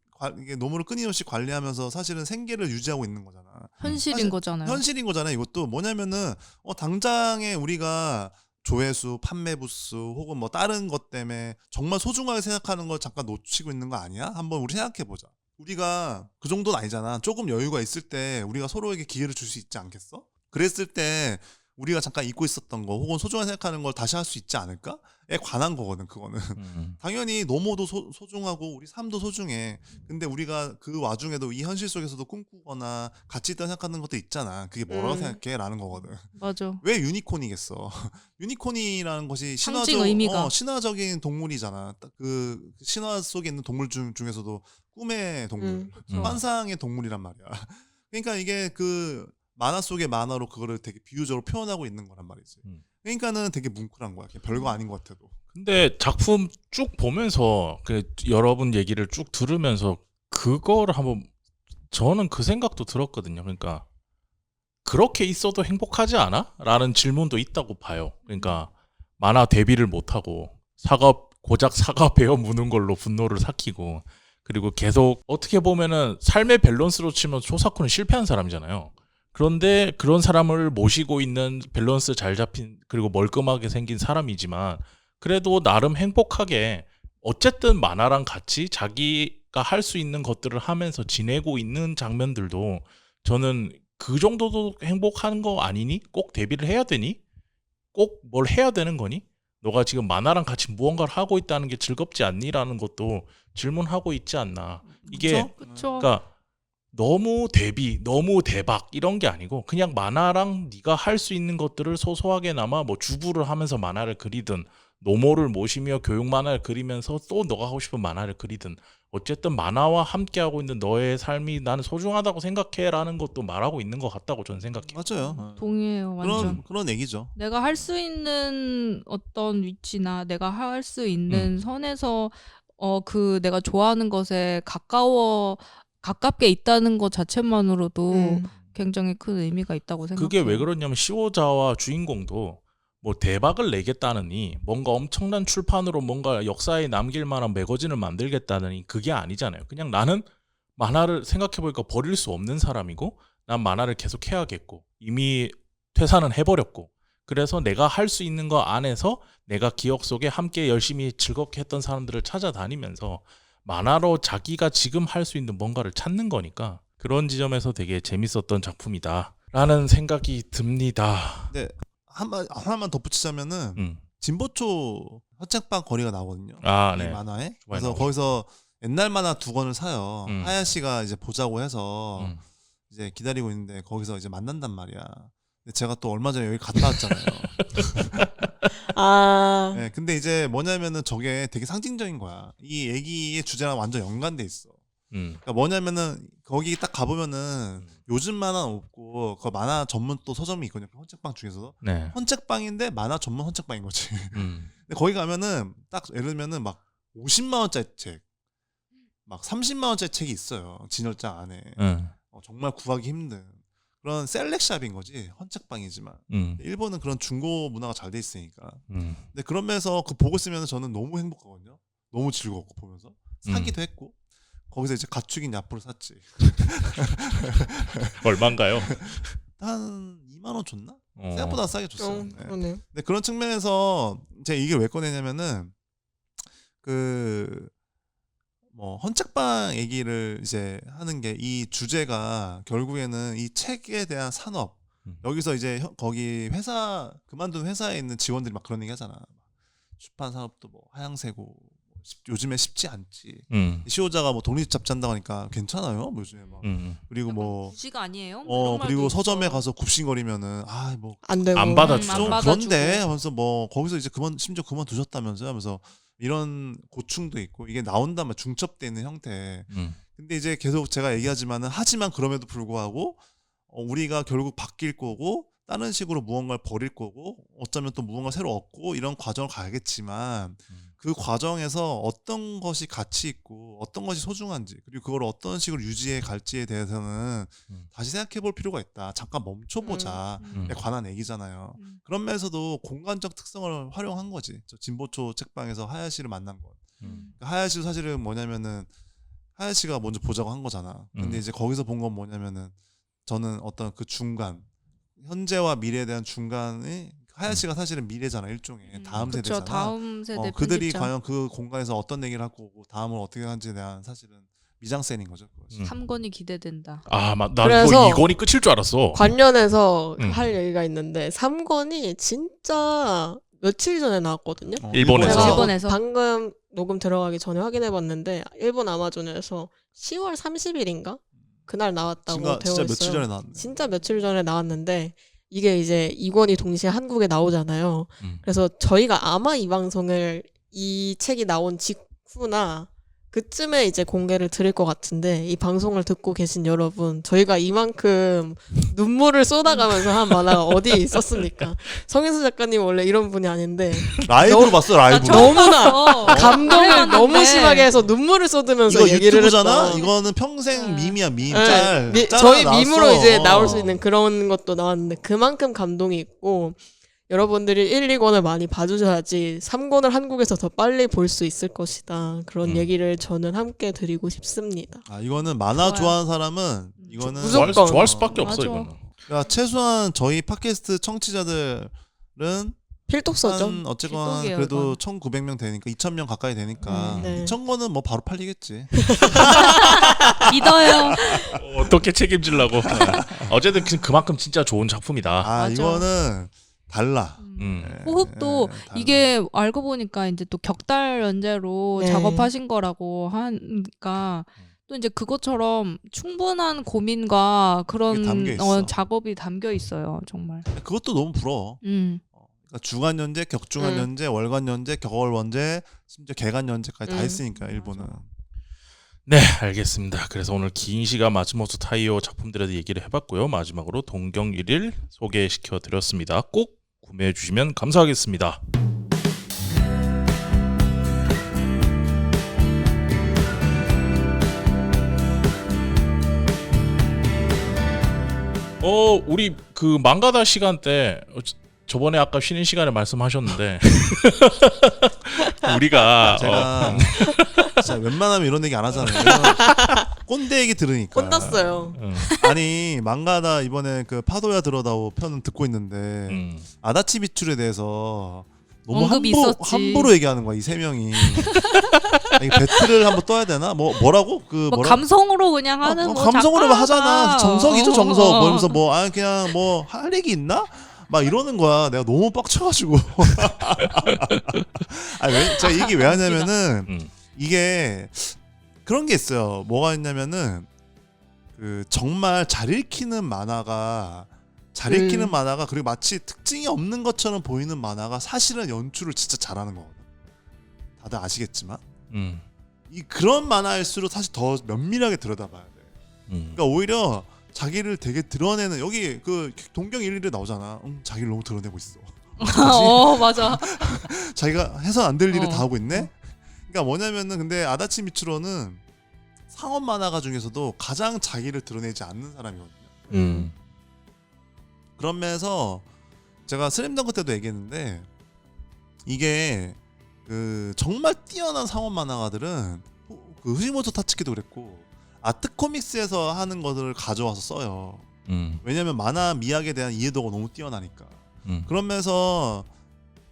끊임없이 관리하면서 사실은 생계를 유지하고 있는 거잖아. 현실인 거잖아요. 현실인 거잖아요. 이것도 뭐냐면은 당장에 우리가 조회수, 판매 부수 혹은 뭐 다른 것 때문에 정말 소중하게 생각하는 걸 잠깐 놓치고 있는 거 아니야? 한번 우리 생각해 보자. 우리가 그 정도는 아니잖아. 조금 여유가 있을 때 우리가 서로에게 기회를 줄 수 있지 않겠어? 그랬을 때 우리가 잠깐 잊고 있었던 거 혹은 소중하게 생각하는 걸 다시 할 수 있지 않을까?에 관한 거거든. 그거는 당연히 노모도 소중하고 우리 삶도 소중해. 근데 우리가 그 와중에도 이 현실 속에서도 꿈꾸거나 가치 있다고 생각하는 것도 있잖아. 그게 뭐라고 생각해? 라는 거거든. 맞아. 왜 유니콘이겠어? 유니콘이라는 것이 상징 의미가. 신화적인 동물이잖아. 그 신화 속에 있는 동물 중에서도 꿈의 동물, 환상의 동물이란 말이야. 그러니까 이게 그 만화 속의 만화로 그거를 되게 비유적으로 표현하고 있는 거란 말이지. 그러니까는 되게 뭉클한 거야. 별거 아닌 것 같아도. 근데 작품 쭉 보면서 여러분 얘기를 쭉 들으면서 그거를 한번 저는 그 생각도 들었거든요. 그러니까 그렇게 있어도 행복하지 않아? 라는 질문도 있다고 봐요. 그러니까 만화 데뷔를 못하고 고작 사과 베어 무는 걸로 분노를 삭히고 그리고 계속 어떻게 보면은 삶의 밸런스로 치면 초사쿠는 실패한 사람이잖아요. 그런데 그런 사람을 모시고 있는 밸런스 잘 잡힌 그리고 멀끔하게 생긴 사람이지만 그래도 나름 행복하게 어쨌든 만화랑 같이 자기가 할 수 있는 것들을 하면서 지내고 있는 장면들도 저는 그 정도도 행복한 거 아니니? 꼭 데뷔를 해야 되니? 꼭 뭘 해야 되는 거니? 너가 지금 만화랑 같이 무언가를 하고 있다는 게 즐겁지 않니? 라는 것도 질문하고 있지 않나. 이게 그쵸. 그러니까 너무 데뷔, 너무 대박 이런 게 아니고 그냥 만화랑 네가 할 수 있는 것들을 소소하게나마 뭐 주부를 하면서 만화를 그리든 노모를 모시며 교육 만화를 그리면서 또 너가 하고 싶은 만화를 그리든 어쨌든 만화와 함께하고 있는 너의 삶이 나는 소중하다고 생각해라는 것도 말하고 있는 것 같다고 저는 생각해요. 맞아요. 동의해요, 완전. 그런 얘기죠. 내가 할 수 있는 어떤 위치나 내가 할 수 있는 선에서 내가 좋아하는 것에 가깝게 있다는 것 자체만으로도 굉장히 큰 의미가 있다고 생각해요. 그게 왜 그러냐면 시오자와 주인공도 뭐 대박을 내겠다느니 뭔가 엄청난 출판으로 뭔가 역사에 남길 만한 매거진을 만들겠다느니 그게 아니잖아요. 그냥 나는 만화를 생각해보니까 버릴 수 없는 사람이고 난 만화를 계속 해야겠고 이미 퇴사는 해버렸고 그래서 내가 할 수 있는 거 안에서 내가 기억 속에 함께 열심히 즐겁게 했던 사람들을 찾아다니면서 만화로 자기가 지금 할 수 있는 뭔가를 찾는 거니까 그런 지점에서 되게 재밌었던 작품이다 라는 생각이 듭니다. 네, 하나만 덧붙이자면은 진보초 헌책방 거리가 나오거든요. 아, 이 네. 만화에. 그래서 나오죠. 거기서 옛날 만화 2권을 사요. 하야시가 이제 보자고 해서 이제 기다리고 있는데 거기서 이제 만난단 말이야. 근데 제가 또 얼마 전에 여기 갔다 왔잖아요. 아, 네, 근데 이제 뭐냐면은 저게 되게 상징적인 거야. 이 얘기의 주제랑 완전 연관돼 있어. 그러니까 뭐냐면은 거기 딱 가보면은 요즘 만화는 없고 그 만화 전문 또 서점이 있거든요. 헌책방 중에서도 네. 헌책방인데 만화 전문 헌책방인 거지. 음. 근데 거기 가면은 딱 예를 들면은 막 50만 원짜리 책, 막 30만 원짜리 책이 있어요. 진열장 안에. 정말 구하기 힘든 그런 셀렉샵인 거지. 헌책방이지만 일본은 그런 중고 문화가 잘 돼 있으니까. 근데 그런 면에서 그 보고 있으면 저는 너무 행복하거든요. 너무 즐거웠고 보면서 사기도 했고 거기서 이제 가축인 야프를 샀지. 얼마인가요? 한 2만 원 줬나? 생각보다 싸게 줬어요. 네. 그러네요. 근데 그런 측면에서 제가 이게 왜 꺼내냐면은 뭐 헌책방 얘기를 이제 하는 게 이 주제가 결국에는 이 책에 대한 산업 여기서 이제 거기 회사 그만둔 회사에 있는 직원들이 막 그런 얘기 하잖아. 출판 산업도 뭐 하향세고 요즘에 쉽지 않지. 시호자가 뭐 독립 잡지한다고 하니까 괜찮아요. 뭐 요즘에 막 그리고 뭐 구시가 아니에요? 뭐 이런 그리고 말도 서점에 있어. 가서 굽신거리면은 뭐 안 되고. 안 받아주죠. 좀 안 그런데 받아주고. 하면서 뭐 거기서 이제 심지어 그만두셨다면서요 하면서 이런 고충도 있고 이게 나온다면 중첩돼 있는 형태. 근데 이제 계속 제가 얘기하지만은 하지만 그럼에도 불구하고 우리가 결국 바뀔 거고 다른 식으로 무언가를 버릴 거고 어쩌면 또 무언가 새로 얻고 이런 과정을 가겠지만 그 과정에서 어떤 것이 가치 있고 어떤 것이 소중한지 그리고 그걸 어떤 식으로 유지해 갈지에 대해서는 다시 생각해 볼 필요가 있다. 잠깐 멈춰보자. 에 관한 얘기잖아요. 그런 면에서도 공간적 특성을 활용한 거지. 저 진보초 책방에서 하야시를 만난 것. 하야시도 사실은 뭐냐면은 하야시가 먼저 보자고 한 거잖아. 근데 이제 거기서 본 건 뭐냐면은 저는 어떤 그 중간 현재와 미래에 대한 중간에 하야시가 사실은 미래잖아. 일종의 다음 그쵸, 세대잖아. 다음 세대 그들이 편집자. 과연 그 공간에서 어떤 얘기를 할 거고 다음을 어떻게 하는지에 대한 사실은 미장센인 거죠. 그것이. 3권이 기대된다. 나 그래서 이거 이건이 끝일 줄 알았어. 관련해서 할 얘기가 있는데 3권이 진짜 며칠 전에 나왔거든요. 일본에서. 제가 일본에서. 방금 녹음 들어가기 전에 확인해봤는데 일본 아마존에서 10월 30일인가 그날 나왔다고 되어 진짜 있어요. 며칠 전에 나왔네. 진짜 며칠 전에 나왔는데 이게 이제 2권이 동시에 한국에 나오잖아요. 그래서 저희가 아마 이 방송을 이 책이 나온 직후나 그쯤에 이제 공개를 드릴 것 같은데 이 방송을 듣고 계신 여러분 저희가 이만큼 눈물을 쏟아가면서 한 만화가 어디에 있었습니까? 성인수 작가님 원래 이런 분이 아닌데 라이브로 봤어 라이브로. 너무나 감동을 해봤는데. 너무 심하게 해서 눈물을 쏟으면서 이거 얘기를 유튜브잖아. 했다. 이거는 평생 밈이야 밈. 네, 짤 저희 하나 밈으로 나왔어. 이제 나올 수 있는 그런 것도 나왔는데 그만큼 감동이 있고 여러분들이 1, 2권을 많이 봐주셔야지 3권을 한국에서 더 빨리 볼 수 있을 것이다. 그런 얘기를 저는 함께 드리고 싶습니다. 이거는 만화 좋아요. 좋아하는 사람은 이거는 무조건. 좋아할 수밖에 없어 맞아. 이거는. 그러니까 최소한 저희 팟캐스트 청취자들은 필독서죠. 한 어쨌거나 필독이에요, 그래도 이건. 1,900명 되니까 2,000명 가까이 되니까 네. 2,000권은 뭐 바로 팔리겠지. 믿어요. 어떻게 책임지려고. 어쨌든 그만큼 진짜 좋은 작품이다. 맞아. 이거는 달라. 호흡도 달라. 이게 알고 보니까 이제 또 격달 연재로 네. 작업하신 거라고 하니까 또 이제 그것처럼 충분한 고민과 그런 담겨 있어. 작업이 담겨 있어요, 정말. 그것도 너무 부러워. 그러니까 주간 연재, 격주간 연재, 월간 연재, 격월 연재, 심지어 개간 연재까지 다 했으니까 일본은. 네, 알겠습니다. 그래서 오늘 긴 시간 마츠모토 타이오 작품들에 대해 얘기를 해봤고요. 마지막으로 동경 1일 소개시켜 드렸습니다. 꼭 구매해 주시면 감사하겠습니다. 우리 그 망가다 시간 때 저번에 아까 쉬는 시간에 말씀하셨는데 우리가 제가 진짜 웬만하면 이런 얘기 안 하잖아요. 꼰대 얘기 들으니까. 혼났어요. 아니 망가다 이번에 그 파도야 들어다오 편은 듣고 있는데 아다치 비출에 대해서 너무 언급이 있었지. 함부로 얘기하는 거야 이 세 명이. 이 배틀을 한번 떠야 되나? 뭐라고? 그 뭐 감성으로 그냥 하는 뭐 감성으로 작가가. 하잖아. 정석이죠 정석. 뭐면서 뭐 그냥 뭐 할 얘기 있나? 막 이러는 거야. 내가 너무 빡쳐가지고. 제가 얘기 왜 하냐면은 이게 그런 게 있어요. 뭐가 있냐면은 그 정말 잘 읽히는 만화가 그리고 마치 특징이 없는 것처럼 보이는 만화가 사실은 연출을 진짜 잘하는 거거든. 다들 아시겠지만 그런 만화일수록 사실 더 면밀하게 들여다봐야 돼. 그러니까 오히려 자기를 되게 드러내는 여기 그 동경 1일에 나오잖아. 자기를 너무 드러내고 있어. 맞아. 자기가 해선 안 될 일을 다 하고 있네. 그러니까 뭐냐면은 근데 아다치 미츠로는 상업 만화가 중에서도 가장 자기를 드러내지 않는 사람이거든요. 그런 면에서 제가 슬램덩크 때도 얘기했는데 이게 그 정말 뛰어난 상업 만화가들은 그 후지모토 타츠키도 그랬고 아트 코믹스에서 하는 것을 가져와서 써요. 왜냐면 만화 미학에 대한 이해도가 너무 뛰어나니까. 그런 면에서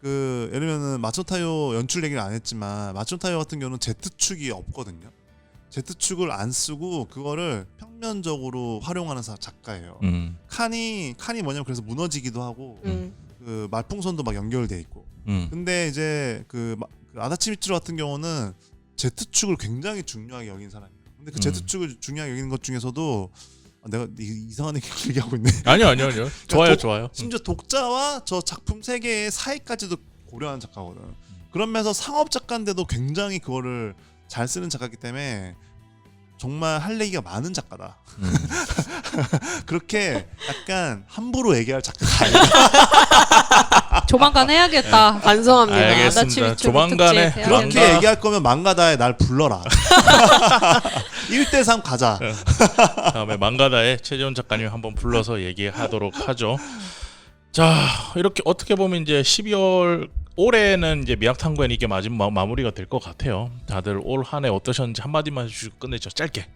그 예를 들면은 마츠모토 연출 얘기를 안 했지만 마츠모토 같은 경우는 Z축이 없거든요. Z축을 안 쓰고 그거를 평면적으로 활용하는 작가예요. 칸이 뭐냐면 그래서 무너지기도 하고 그 말풍선도 막 연결돼 있고. 근데 이제 그 아다치 미츠루 같은 경우는 Z축을 굉장히 중요하게 여긴 사람이에요. 근데 그 Z축을 중요하게 여기는 것 중에서도 내가 이상한 얘기 길게 하고 있네. 아니요. 좋아요. 심지어 독자와 저 작품 세계의 사이까지도 고려하는 작가거든. 그런 면에서 상업 작가인데도 굉장히 그거를 잘 쓰는 작가이기 때문에 정말 할 얘기가 많은 작가다. 그렇게 약간 함부로 얘기할 작가가 아니야. 조만간 해야겠다. 반성합니다. 알겠습니다. 조만간에 그렇게 얘기할 거면 망가다에 날 불러라. 1대3 가자. 다음에 망가다에 최재훈 작가님 한번 불러서 얘기하도록 하죠. 자, 이렇게 어떻게 보면 이제 12월 올해는 이제 미약탐구엔 이게 마지막 마무리가 될 것 같아요. 다들 올 한 해 어떠셨는지 한마디만 해주시고 끝내죠. 짧게.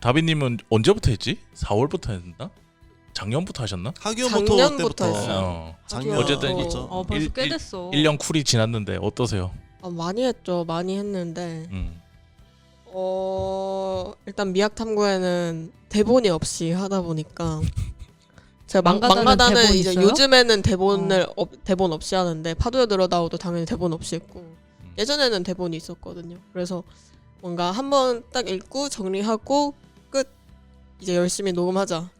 다비님은 언제부터 했지? 4월부터 했나? 작년부터 하셨나? 하기오모토 작년부터 때부터 했어요. 작년 어쨌든 벌써 꽤 됐어. 1년 쿨이 지났는데 어떠세요? 많이 했죠. 많이 했는데 일단 미학탐구에는 대본이 없이 하다 보니까 제가 망가다는 대본 이제 있어요? 요즘에는 대본 없이 하는데 파도에 들어다오도 당연히 대본 없이 했고 예전에는 대본이 있었거든요. 그래서 뭔가 한번 딱 읽고 정리하고 끝 이제 열심히 녹음하자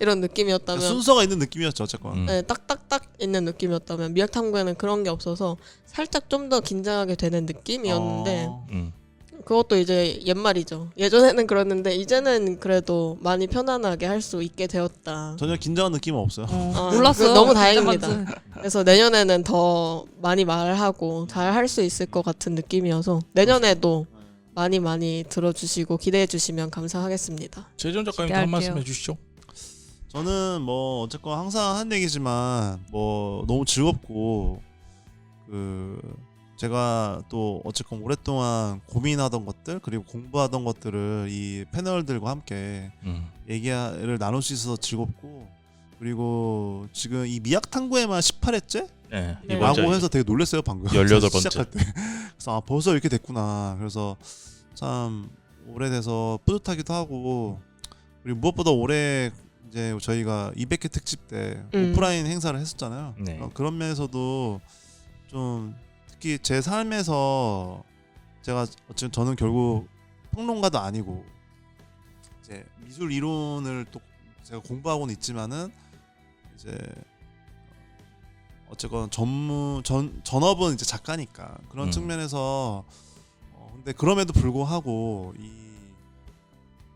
이런 느낌이었다면 순서가 있는 느낌이었죠 어쨌건. 네, 딱딱딱 있는 느낌이었다면 미학탐구에는 그런 게 없어서 살짝 좀 더 긴장하게 되는 느낌이었는데 그것도 이제 옛말이죠. 예전에는 그랬는데 이제는 그래도 많이 편안하게 할 수 있게 되었다. 전혀 긴장한 느낌은 없어요. 몰랐어요. 너무 다행입니다. 그래서 내년에는 더 많이 말하고 잘 할 수 있을 것 같은 느낌이어서 내년에도 많이 들어주시고 기대해 주시면 감사하겠습니다. 최재훈 작가님도 한 말씀 해주시죠. 저는 뭐 어쨌건 항상 한 얘기지만 뭐 너무 즐겁고 제가 또 어쨌건 오랫동안 고민하던 것들 그리고 공부하던 것들을 이 패널들과 함께 얘기를 나눌 수 있어서 즐겁고 그리고 지금 이 미약탐구에만 18회째? 네, 라고 해서 되게 놀랐어요 방금 18번째 시작할 때. 그래서 벌써 이렇게 됐구나. 그래서 참 오래돼서 뿌듯하기도 하고 그리고 무엇보다 올해 이제 저희가 200회 특집 때 오프라인 행사를 했었잖아요. 네. 그런 면에서도 좀 특히 제 삶에서 제가 어쨌든 저는 결국 평론가도 아니고 이제 미술 이론을 또 제가 공부하고는 있지만은 이제 어쨌건 전업은 이제 작가니까 그런 측면에서 근데 그럼에도 불구하고 이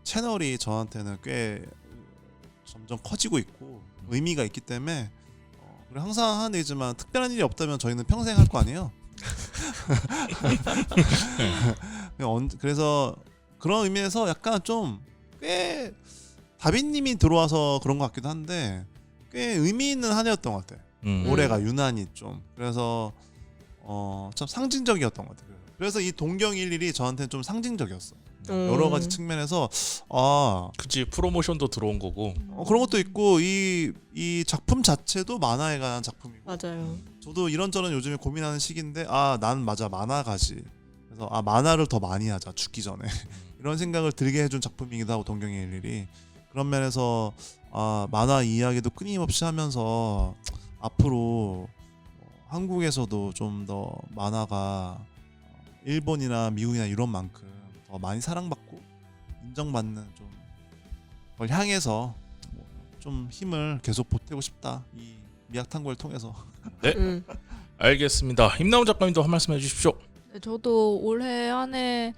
채널이 저한테는 꽤 점점 커지고 있고 의미가 있기 때문에 그리고 항상 하는 얘기지만 특별한 일이 없다면 저희는 평생 할 거 아니에요. 그래서 그런 의미에서 약간 좀 꽤 다빈님이 들어와서 그런 것 같기도 한데 꽤 의미 있는 한 해였던 것 같아요. 올해가 유난히 좀 그래서 참 상징적이었던 것 같아요. 그래서 이 동경11이 저한테는 좀 상징적이었어. 여러 가지 측면에서 그치 프로모션도 들어온 거고 그런 것도 있고 이 작품 자체도 만화에 관한 작품이고 맞아요. 저도 이런저런 요즘에 고민하는 시기인데 난 맞아 만화가지. 그래서 만화를 더 많이 하자 죽기 전에 이런 생각을 들게 해준 작품이기도 하고 동경의 11이 그런 면에서 만화 이야기도 끊임없이 하면서 앞으로 한국에서도 좀 더 만화가 일본이나 미국이나 이런 만큼 더 많이 사랑받고 인정받는 좀 걸 향해서 좀 힘을 계속 보태고 싶다 이 미학탐구를 통해서. 네 알겠습니다. 임나훈 작가님도 한 말씀 해주십시오. 네, 저도 올해 안에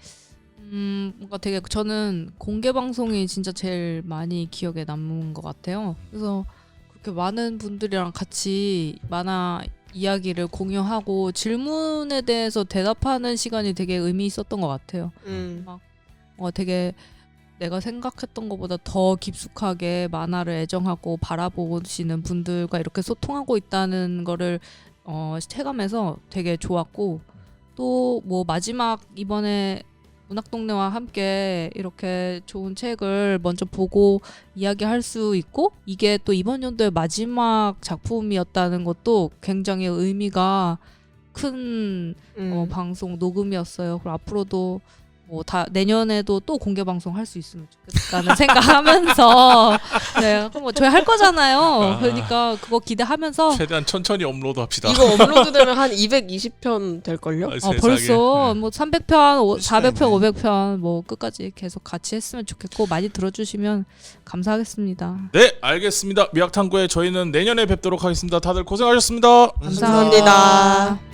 뭔가 되게 저는 공개 방송이 진짜 제일 많이 기억에 남는 것 같아요. 그래서 그렇게 많은 분들이랑 같이 만화 이야기를 공유하고 질문에 대해서 대답하는 시간이 되게 의미 있었던 것 같아요. 막 되게 내가 생각했던 것보다 더 깊숙하게 만화를 애정하고 바라보시는 분들과 이렇게 소통하고 있다는 거를 체감해서 되게 좋았고 또 뭐 마지막 이번에 문학동네와 함께 이렇게 좋은 책을 먼저 보고 이야기할 수 있고 이게 또 이번 연도의 마지막 작품이었다는 것도 굉장히 의미가 큰 방송 녹음이었어요. 그리고 앞으로도 뭐 다 내년에도 또 공개 방송 할 수 있으면 좋겠다는 생각하면서 네, 그럼 뭐 저희 할 거잖아요. 그러니까 그거 기대하면서 최대한 천천히 업로드합시다. 이거 업로드되면 한 220편 될걸요? 벌써 뭐 300편, 400편, 500편 뭐 끝까지 계속 같이 했으면 좋겠고 많이 들어주시면 감사하겠습니다. 네 알겠습니다. 미학탐구에 저희는 내년에 뵙도록 하겠습니다. 다들 고생하셨습니다. 감사합니다.